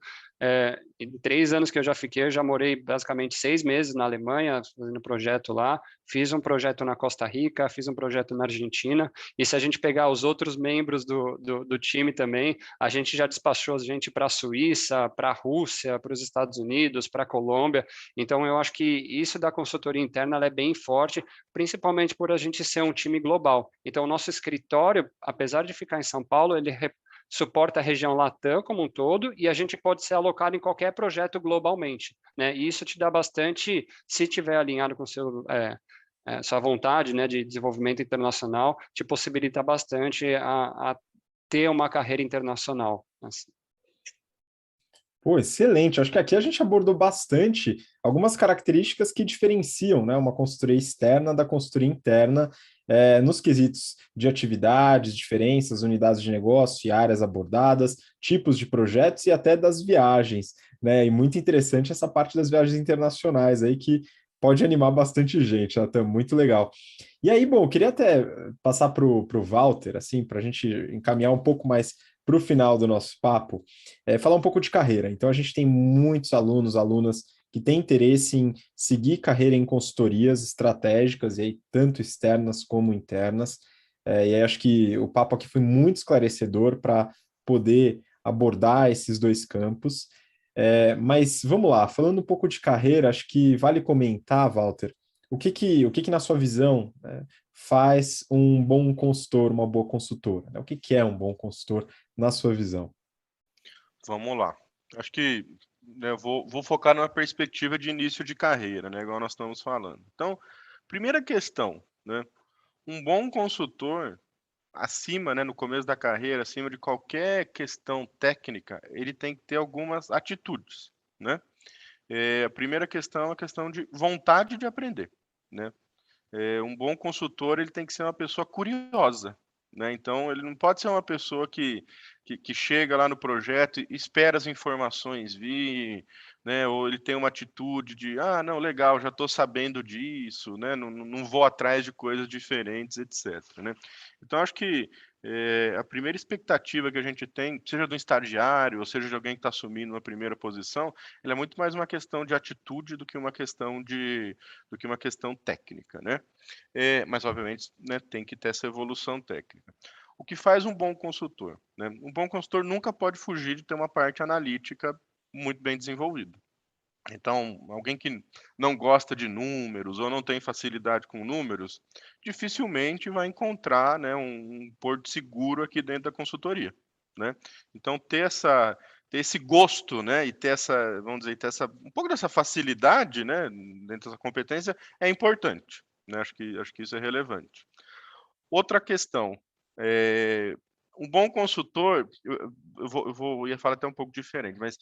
Speaker 4: em 3 anos que eu já fiquei, eu já morei basicamente 6 meses na Alemanha, fazendo projeto lá, fiz um projeto na Costa Rica, fiz um projeto na Argentina, e se a gente pegar os outros membros do time também, a gente já despachou gente para a Suíça, para a Rússia, para os Estados Unidos, para a Colômbia. Então, eu acho que isso da consultoria interna ela é bem forte, principalmente por a gente ser um time global. Então, o nosso escritório, apesar de ficar em São Paulo, ele suporta a região Latam como um todo, e a gente pode ser alocado em qualquer projeto globalmente, né? E isso te dá bastante, se tiver alinhado com sua vontade, né, de desenvolvimento internacional, te possibilita bastante a ter uma carreira internacional. Assim.
Speaker 1: Pô, excelente. Acho que aqui a gente abordou bastante algumas características que diferenciam, né, uma consultoria externa da consultoria interna, nos quesitos de atividades, diferenças, unidades de negócio e áreas abordadas, tipos de projetos e até das viagens, né? E muito interessante essa parte das viagens internacionais aí que pode animar bastante gente, né? Então, muito legal. E aí, bom, eu queria até passar para o Walter, assim, para a gente encaminhar um pouco mais para o final do nosso papo, falar um pouco de carreira. Então, a gente tem muitos alunos, alunas que têm interesse em seguir carreira em consultorias estratégicas, e aí, tanto externas como internas. E aí, acho que o papo aqui foi muito esclarecedor para poder abordar esses dois campos. Mas vamos lá, falando um pouco de carreira, acho que vale comentar, Walter, o que na sua visão, faz um bom consultor, uma boa consultora? Né? O que é um bom consultor na sua visão?
Speaker 3: Vamos lá. Acho que né, eu vou focar numa perspectiva de início de carreira, né, igual nós estamos falando. Então, primeira questão, né, um bom consultor, acima, né, no começo da carreira, acima de qualquer questão técnica, ele tem que ter algumas atitudes, né? A primeira questão é a questão de vontade de aprender, né? Um bom consultor ele tem que ser uma pessoa curiosa, né? Então ele não pode ser uma pessoa que chega lá no projeto e espera as informações vir, né? Ou ele tem uma atitude de não, legal, já estou sabendo disso, né? Não vou atrás de coisas diferentes, etc. Né? Então acho que a primeira expectativa que a gente tem, seja do estagiário, ou seja de alguém que está assumindo uma primeira posição, ela é muito mais uma questão de atitude do que uma questão técnica, né? Mas obviamente, né, tem que ter essa evolução técnica. O que faz um bom consultor, né? Um bom consultor nunca pode fugir de ter uma parte analítica muito bem desenvolvida. Então, alguém que não gosta de números ou não tem facilidade com números, dificilmente vai encontrar, né, um porto seguro aqui dentro da consultoria, né? Então, ter esse gosto, né, e ter essa, vamos dizer, um pouco dessa facilidade, né, dentro dessa competência é importante, né? Acho que isso é relevante. Outra questão, um bom consultor, ia falar até um pouco diferente, mas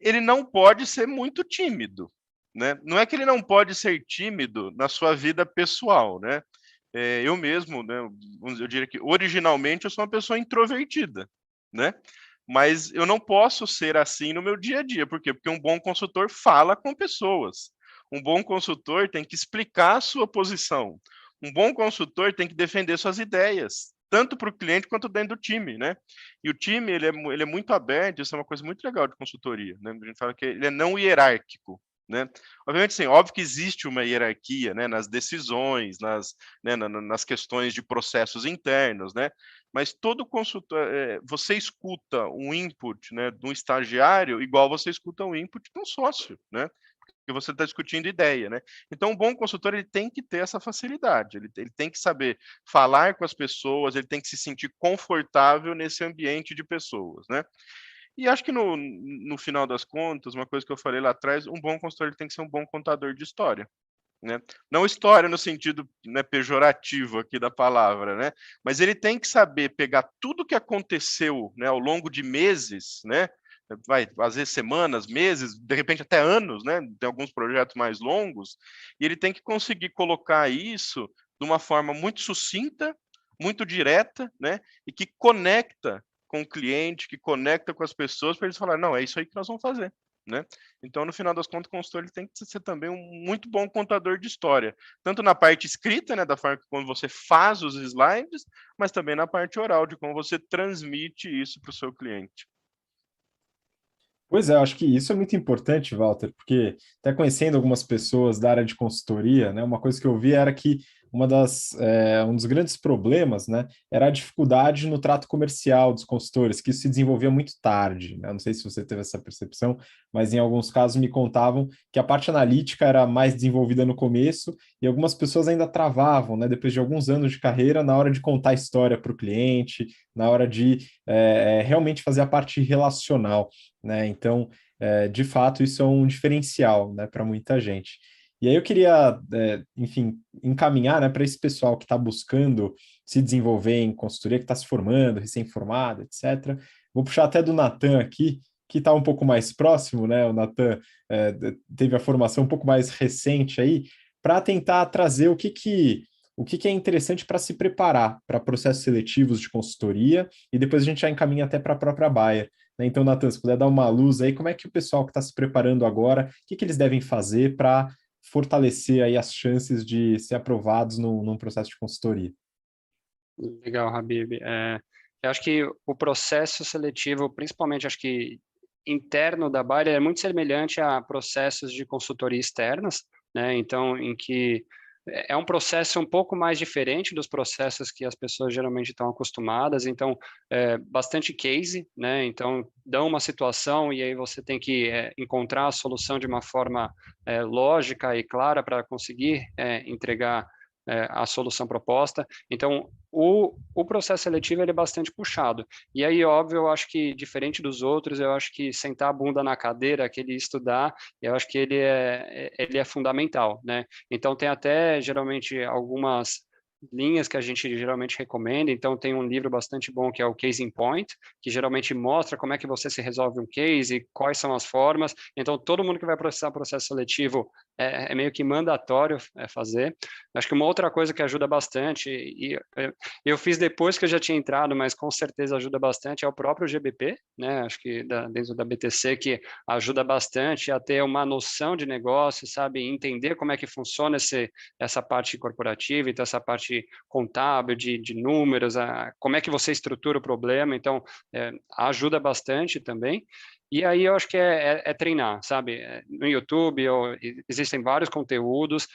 Speaker 3: ele não pode ser muito tímido, né? Não é que ele não pode ser tímido na sua vida pessoal, né? Eu mesmo, né, eu diria que originalmente eu sou uma pessoa introvertida, né? Mas eu não posso ser assim no meu dia a dia. Por quê? Porque um bom consultor fala com pessoas. Um bom consultor tem que explicar a sua posição. Um bom consultor tem que defender suas ideias, tanto para o cliente quanto dentro do time, né? E o time, ele é muito aberto, isso é uma coisa muito legal de consultoria, né? A gente fala que ele é não hierárquico, né? Obviamente, sim, óbvio que existe uma hierarquia, né, nas decisões, nas questões de processos internos, né? Mas todo consultor, você escuta um input, né, de um estagiário igual você escuta um input de um sócio, né? Porque você está discutindo ideia, né? Então, um bom consultor ele tem que ter essa facilidade, ele tem que saber falar com as pessoas, ele tem que se sentir confortável nesse ambiente de pessoas, né? E acho que no final das contas, uma coisa que eu falei lá atrás, um bom consultor ele tem que ser um bom contador de história, né? Não história no sentido, né, pejorativo aqui da palavra, né? Mas ele tem que saber pegar tudo que aconteceu, né, ao longo de meses, né? Vai, às vezes semanas, meses, de repente até anos, né? Tem alguns projetos mais longos, e ele tem que conseguir colocar isso de uma forma muito sucinta, muito direta, né? E que conecta com o cliente, que conecta com as pessoas, para eles falarem, não, é isso aí que nós vamos fazer, né? Então, no final das contas, o consultor ele tem que ser também um muito bom contador de história, tanto na parte escrita, né, da forma que quando você faz os slides, mas também na parte oral, de como você transmite isso para o seu cliente.
Speaker 1: Pois é, eu acho que isso é muito importante, Walter, porque até conhecendo algumas pessoas da área de consultoria, né, uma coisa que eu vi era que um dos grandes problemas, né, era a dificuldade no trato comercial dos consultores, que isso se desenvolvia muito tarde, né? Eu não sei se você teve essa percepção, mas em alguns casos me contavam que a parte analítica era mais desenvolvida no começo e algumas pessoas ainda travavam, né, depois de alguns anos de carreira, na hora de contar a história para o cliente, na hora de realmente fazer a parte relacional, né? Então, de fato, isso é um diferencial, né, para muita gente. E aí eu queria, enfim, encaminhar, né, para esse pessoal que está buscando se desenvolver em consultoria, que está se formando, recém-formado, etc. Vou puxar até do Natan aqui, que está um pouco mais próximo, né? O Natan teve a formação um pouco mais recente aí, para tentar trazer o que é interessante para se preparar para processos seletivos de consultoria, e depois a gente já encaminha até para a própria Bayer, né? Então, Natan, se puder dar uma luz aí, como é que o pessoal que está se preparando agora, o que eles devem fazer para fortalecer aí as chances de ser aprovados num processo de consultoria?
Speaker 4: Legal, Habib. Eu acho que o processo seletivo, principalmente acho que interno da Bayer, é muito semelhante a processos de consultoria externas, né? Então, em que é um processo um pouco mais diferente dos processos que as pessoas geralmente estão acostumadas. Então, bastante case, né? Então, dão uma situação e aí você tem que encontrar a solução de uma forma lógica e clara para conseguir entregar a solução proposta. Então, o processo seletivo ele é bastante puxado. E aí, óbvio, eu acho que, diferente dos outros, eu acho que sentar a bunda na cadeira, aquele estudar, eu acho que ele é fundamental, né? Então, tem até, geralmente, algumas linhas que a gente geralmente recomenda. Então, tem um livro bastante bom que é o Casing Point, que geralmente mostra como é que você se resolve um case e quais são as formas. Então, todo mundo que vai processar processo seletivo é meio que mandatório fazer. Acho que uma outra coisa que ajuda bastante, e eu fiz depois que eu já tinha entrado, mas com certeza ajuda bastante, é o próprio GBP, né? Acho que dentro da BTC, que ajuda bastante a ter uma noção de negócio, sabe? Entender como é que funciona essa parte corporativa, então essa parte contábil, de números, como é que você estrutura o problema. Então, ajuda bastante também. E aí eu acho que é treinar, sabe? No YouTube existem vários conteúdos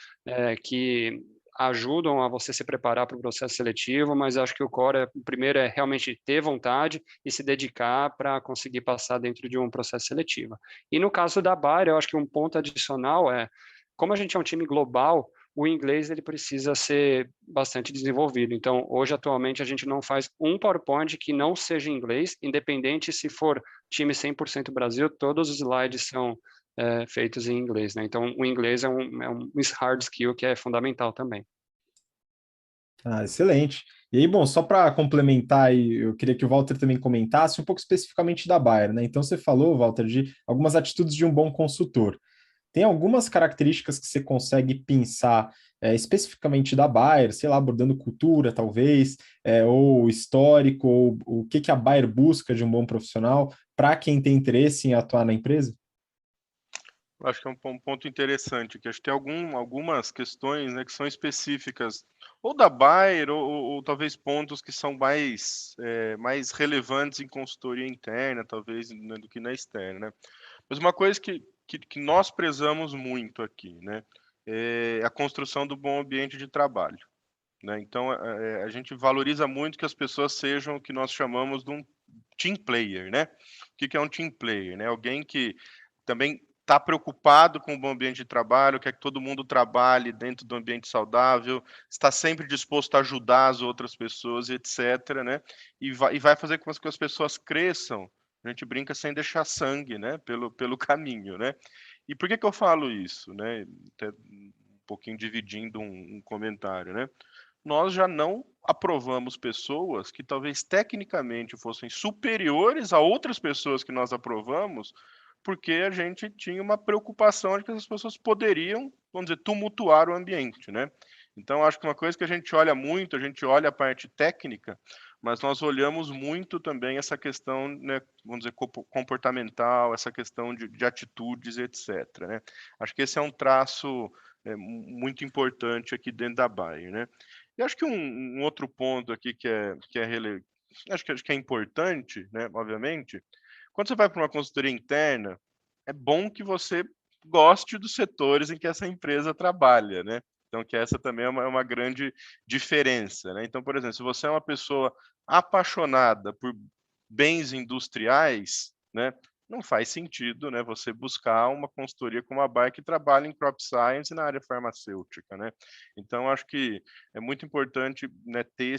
Speaker 4: que ajudam a você se preparar para o processo seletivo, mas acho que o core, primeiro, é realmente ter vontade e se dedicar para conseguir passar dentro de um processo seletivo. E no caso da Bayer, eu acho que um ponto adicional como a gente é um time global, o inglês ele precisa ser bastante desenvolvido. Então, hoje, atualmente, a gente não faz um PowerPoint que não seja em inglês, independente se for time 100% Brasil, todos os slides são feitos em inglês, né? Então, o inglês é um hard skill que é fundamental também.
Speaker 1: Ah, excelente. E aí, bom, só para complementar, eu queria que o Walter também comentasse um pouco especificamente da Bayer, né? Então, você falou, Walter, de algumas atitudes de um bom consultor. tem algumas características que você consegue pensar especificamente da Bayer, sei lá, abordando cultura, talvez, ou histórico, ou o que a Bayer busca de um bom profissional para quem tem interesse em atuar na empresa?
Speaker 3: Acho que é um ponto interessante, que acho que tem algumas questões, né, que são específicas ou da Bayer ou talvez pontos que são mais relevantes em consultoria interna, talvez, né, do que na externa, né? Mas uma coisa que nós prezamos muito aqui, né, é a construção do bom ambiente de trabalho, né? Então, a gente valoriza muito que as pessoas sejam o que nós chamamos de um team player, né? O que é um team player, né? Alguém que também está preocupado com o bom ambiente de trabalho, quer que todo mundo trabalhe dentro do ambiente saudável, está sempre disposto a ajudar as outras pessoas, etc., né? E vai fazer com que as pessoas cresçam, a gente brinca, sem deixar sangue, né? Pelo caminho, né? E por que eu falo isso, né? Até um pouquinho dividindo um comentário, né? Nós já não aprovamos pessoas que talvez tecnicamente fossem superiores a outras pessoas que nós aprovamos, porque a gente tinha uma preocupação de que essas pessoas poderiam, vamos dizer, tumultuar o ambiente, né? Então, acho que uma coisa que a gente olha muito, a gente olha a parte técnica, mas nós olhamos muito também essa questão, né, vamos dizer, comportamental, essa questão de atitudes, etc., né? Acho que esse é um traço muito importante aqui dentro da Bayer, né? E acho que um outro ponto aqui acho que é importante, né, obviamente, quando você vai para uma consultoria interna, é bom que você goste dos setores em que essa empresa trabalha, né? Então, que essa também é uma grande diferença, né? Então, por exemplo, se você é uma pessoa apaixonada por bens industriais, né, não faz sentido, né, você buscar uma consultoria como a Bayer que trabalha em crop science e na área farmacêutica, né? Então, acho que é muito importante, né, ter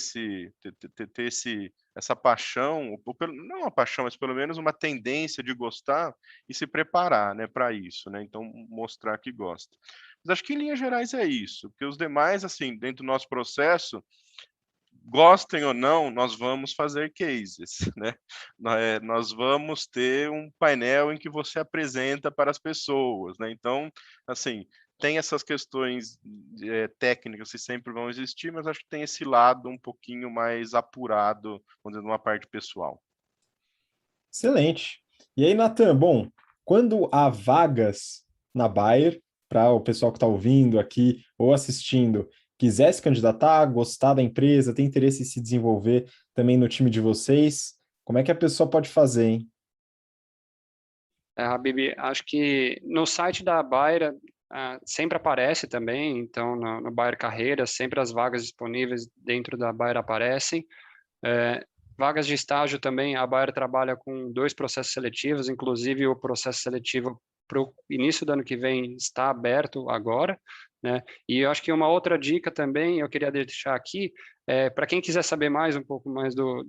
Speaker 3: essa paixão, não uma paixão, mas pelo menos uma tendência de gostar e se preparar, né, para isso, né? Então, mostrar que gosta. Mas acho que em linhas gerais é isso, porque os demais, assim, dentro do nosso processo, gostem ou não, nós vamos fazer cases, né? Nós vamos ter um painel em que você apresenta para as pessoas, né? Então, assim, tem essas questões técnicas que sempre vão existir, mas acho que tem esse lado um pouquinho mais apurado, vamos dizer, numa parte pessoal.
Speaker 1: Excelente. E aí, Natan, bom, quando há vagas na Bayer, para o pessoal que está ouvindo aqui ou assistindo, quiser se candidatar, gostar da empresa, tem interesse em se desenvolver também no time de vocês, como é que a pessoa pode fazer, hein?
Speaker 4: Habib, acho que no site da Bayer sempre aparece também, então no Bayer Carreiras, sempre as vagas disponíveis dentro da Bayer aparecem. Vagas de estágio também, a Bayer trabalha com 2 processos seletivos, inclusive o processo seletivo para o início do ano que vem está aberto agora, né? E eu acho que uma outra dica também, eu queria deixar aqui, para quem quiser saber mais, um pouco mais do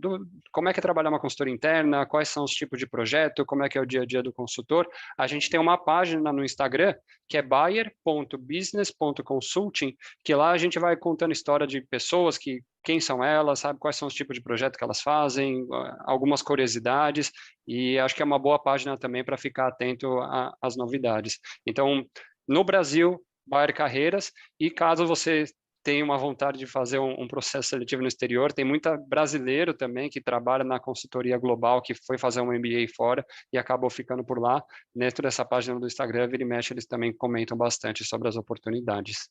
Speaker 4: como é que é trabalhar uma consultoria interna, quais são os tipos de projeto, como é que é o dia a dia do consultor, a gente tem uma página no Instagram, que é bayer.business.consulting, que lá a gente vai contando história de pessoas quem são elas, sabe quais são os tipos de projeto que elas fazem, algumas curiosidades, e acho que é uma boa página também para ficar atento às novidades. Então, no Brasil, Bayer Carreiras, e caso você tenha uma vontade de fazer um processo seletivo no exterior, tem muita brasileiro também que trabalha na consultoria global, que foi fazer um MBA fora e acabou ficando por lá. Dentro dessa página do Instagram, vira e mexe, eles também comentam bastante sobre as oportunidades.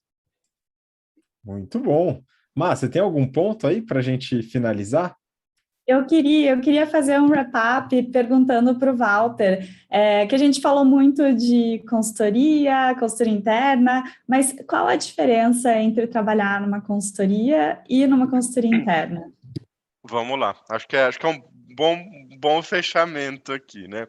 Speaker 1: Muito bom. Mas você tem algum ponto aí para a gente finalizar?
Speaker 2: Eu queria fazer um wrap-up perguntando para o Walter, que a gente falou muito de consultoria interna, mas qual a diferença entre trabalhar numa consultoria e numa consultoria interna?
Speaker 3: Vamos lá. Acho que é um bom fechamento aqui, né?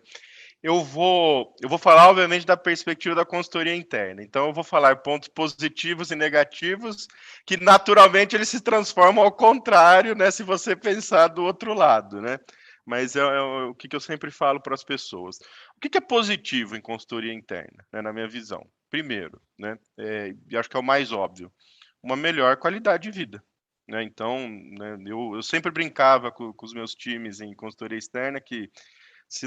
Speaker 3: Eu vou falar, obviamente, da perspectiva da consultoria interna. Então, eu vou falar pontos positivos e negativos, que naturalmente eles se transformam ao contrário, né? Se você pensar do outro lado, né? Mas é o que eu sempre falo para as pessoas. O que é positivo em consultoria interna, né, na minha visão? Primeiro, né? E acho que é o mais óbvio, uma melhor qualidade de vida. Né? Então, né, eu sempre brincava com os meus times em consultoria externa que se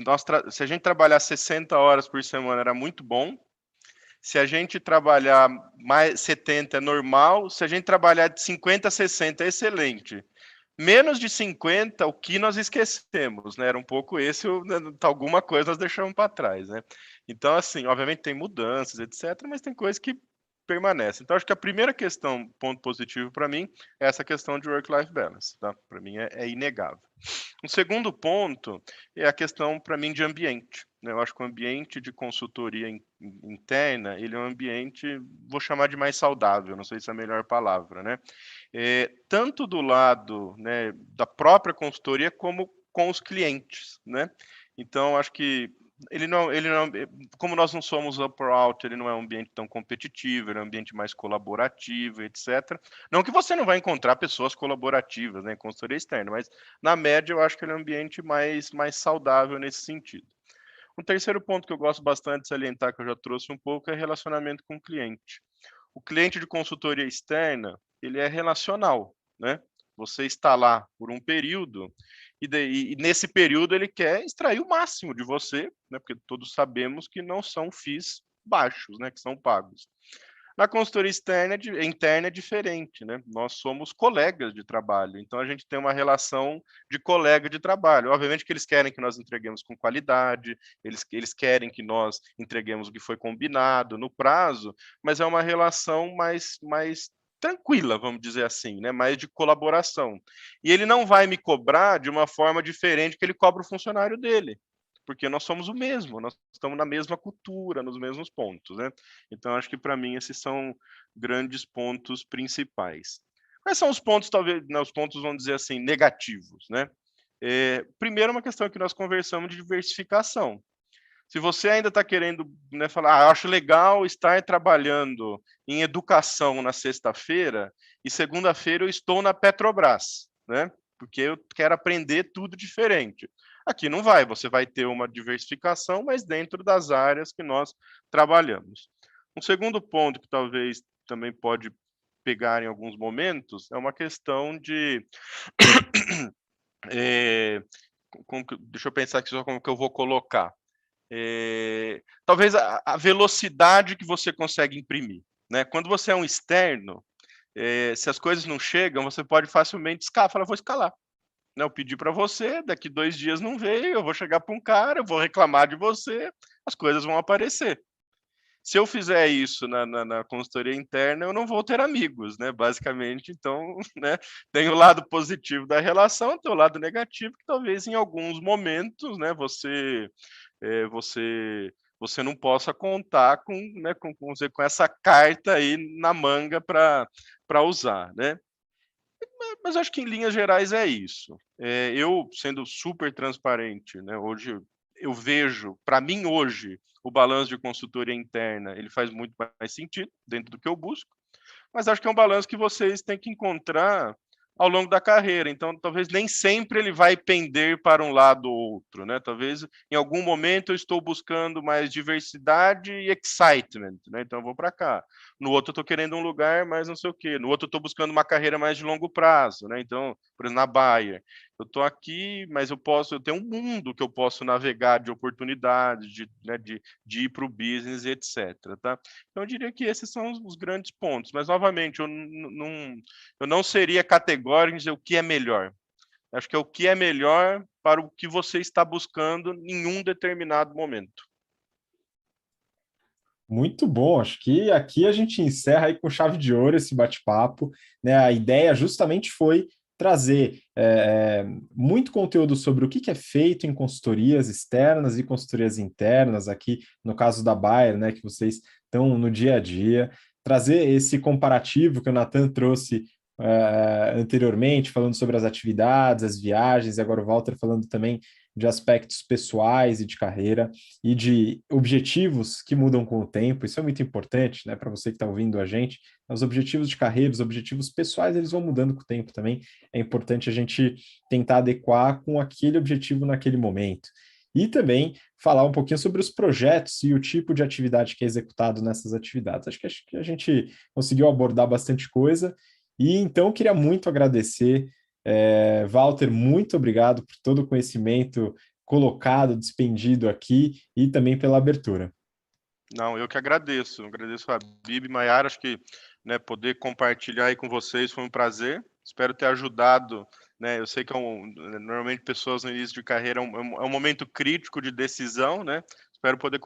Speaker 3: a gente trabalhar 60 horas por semana era muito bom, Se a gente trabalhar mais 70 é normal, se a gente trabalhar de 50 a 60 é excelente. Menos de 50, o que nós esquecemos, né? Era um pouco esse, alguma coisa nós deixamos para trás, né? Então, assim, obviamente tem mudanças, etc., mas tem coisas que permanecem. Então, acho que a primeira questão, ponto positivo para mim, é essa questão de work-life balance, tá? Para mim é inegável. Um segundo ponto é a questão, para mim, de ambiente, né? Eu acho que o ambiente de consultoria interna, ele é um ambiente, vou chamar de mais saudável, não sei se é a melhor palavra, né? Tanto do lado, né, da própria consultoria como com os clientes, né? Então, acho que ele não, como nós não somos up or out, ele não é um ambiente tão competitivo, ele é um ambiente mais colaborativo, etc. Não que você não vai encontrar pessoas colaborativas, né, em consultoria externa, mas na média eu acho que ele é um ambiente mais saudável nesse sentido. Um terceiro ponto que eu gosto bastante de salientar, que eu já trouxe um pouco, é relacionamento com o cliente. O cliente de consultoria externa, ele é relacional, né? Você está lá por um período e nesse período ele quer extrair o máximo de você, né? Porque todos sabemos que não são FIIs baixos, né? Que são pagos. Na consultoria interna é diferente, né? Nós somos colegas de trabalho, então a gente tem uma relação de colega de trabalho. Obviamente que eles querem que nós entreguemos com qualidade, eles querem que nós entreguemos o que foi combinado no prazo, mas é uma relação mais tranquila, vamos dizer assim, né? Mais de colaboração. E ele não vai me cobrar de uma forma diferente que ele cobra o funcionário dele, porque nós somos o mesmo, nós estamos na mesma cultura, nos mesmos pontos, né? Então, acho que para mim esses são grandes pontos principais. Quais são os pontos, talvez, né, os pontos, vamos dizer assim, negativos, né? Primeiro, uma questão que nós conversamos de diversificação. Se você ainda está querendo, né, falar, acho legal estar trabalhando em educação na sexta-feira e segunda-feira eu estou na Petrobras, né? Porque eu quero aprender tudo diferente. Aqui não vai, você vai ter uma diversificação, mas dentro das áreas que nós trabalhamos. Um segundo ponto que talvez também pode pegar em alguns momentos é uma questão de deixa eu pensar aqui só como que eu vou colocar. Talvez a velocidade que você consegue imprimir, né? Quando você é um externo, se as coisas não chegam, você pode facilmente falar, vou escalar. Né, eu pedi para você, daqui 2 dias não veio, eu vou chegar para um cara, eu vou reclamar de você, as coisas vão aparecer. Se eu fizer isso na consultoria interna, eu não vou ter amigos, né? Basicamente, então, né, tem o lado positivo da relação, tem o lado negativo, que talvez em alguns momentos, né, você não possa contar com, né, com essa carta aí na manga para usar, né? Mas acho que em linhas gerais é isso. Eu, sendo super transparente, né, hoje eu vejo, para mim hoje, o balanço de consultoria interna, ele faz muito mais sentido dentro do que eu busco, mas acho que é um balanço que vocês têm que encontrar ao longo da carreira. Então, talvez nem sempre ele vai pender para um lado ou outro, né? Talvez em algum momento eu estou buscando mais diversidade e excitement, né? Então eu vou para cá. No outro eu estou querendo um lugar mais não sei o quê. No outro eu estou buscando uma carreira mais de longo prazo, né? Então, por exemplo, na Bayer, eu estou aqui, mas eu tenho um mundo que eu posso navegar de oportunidades, né, de ir para o business e etc. Tá? Então, eu diria que esses são os grandes pontos. Mas, novamente, eu não seria categórico em dizer o que é melhor. Acho que é o que é melhor para o que você está buscando em um determinado momento.
Speaker 1: Muito bom, acho que aqui a gente encerra aí com chave de ouro esse bate-papo, né? A ideia justamente foi trazer muito conteúdo sobre o que é feito em consultorias externas e consultorias internas, aqui no caso da Bayer, né, que vocês estão no dia a dia, trazer esse comparativo que o Nathan trouxe anteriormente, falando sobre as atividades, as viagens, e agora o Walter falando também de aspectos pessoais e de carreira e de objetivos que mudam com o tempo. Isso é muito importante, né, para você que está ouvindo a gente. Os objetivos de carreira, os objetivos pessoais, eles vão mudando com o tempo também. É importante a gente tentar adequar com aquele objetivo naquele momento. E também falar um pouquinho sobre os projetos e o tipo de atividade que é executado nessas atividades. Acho que a gente conseguiu abordar bastante coisa. E então queria muito agradecer, Walter, muito obrigado por todo o conhecimento colocado, despendido aqui e também pela abertura.
Speaker 3: Não, eu que agradeço. Agradeço a Bibi, Maiara, acho que, né, poder compartilhar aí com vocês foi um prazer. Espero ter ajudado, né? Eu sei que normalmente pessoas no início de carreira é um momento crítico de decisão, né? Espero poder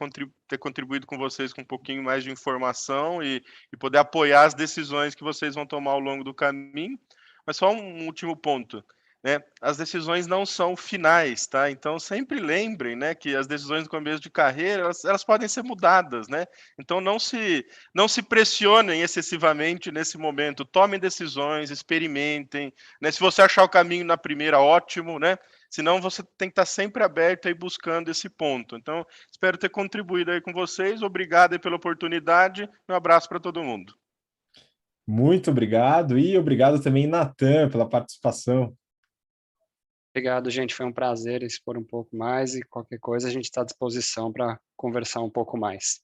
Speaker 3: ter contribuído com vocês com um pouquinho mais de informação e poder apoiar as decisões que vocês vão tomar ao longo do caminho. Mas só um último ponto. Né, as decisões não são finais, tá? Então sempre lembrem, né, que as decisões no começo de carreira elas podem ser mudadas, né? Então não se pressionem excessivamente nesse momento. Tomem decisões, experimentem, né? Se você achar o caminho na primeira, ótimo, né? Senão você tem que estar sempre aberto aí buscando esse ponto. Então espero ter contribuído aí com vocês. Obrigado aí pela oportunidade. Um abraço para todo mundo.
Speaker 1: Muito obrigado e obrigado também, Natan, pela participação.
Speaker 4: Obrigado, gente. Foi um prazer expor um pouco mais e qualquer coisa a gente está à disposição para conversar um pouco mais.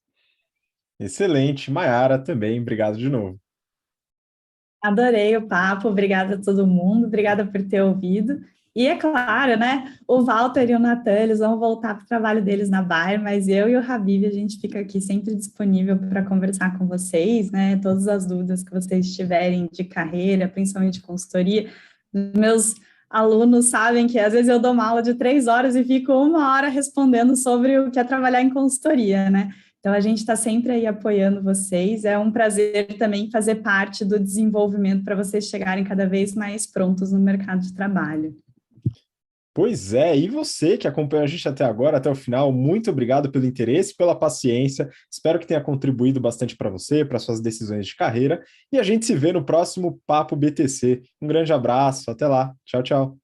Speaker 1: Excelente. Maiara também, obrigado de novo.
Speaker 2: Adorei o papo, obrigada a todo mundo, obrigada por ter ouvido. E é claro, né, o Walter e o Natan, eles vão voltar para o trabalho deles na Bayer, mas eu e o Habib, a gente fica aqui sempre disponível para conversar com vocês, né, todas as dúvidas que vocês tiverem de carreira, principalmente de consultoria. Meus alunos sabem que às vezes eu dou uma aula de 3 horas e fico 1 hora respondendo sobre o que é trabalhar em consultoria, né? Então, a gente está sempre aí apoiando vocês. É um prazer também fazer parte do desenvolvimento para vocês chegarem cada vez mais prontos no mercado de trabalho.
Speaker 1: Pois é, e você que acompanhou a gente até agora, até o final, muito obrigado pelo interesse, pela paciência. Espero que tenha contribuído bastante para você, para suas decisões de carreira. E a gente se vê no próximo Papo BTC. Um grande abraço, até lá. Tchau, tchau.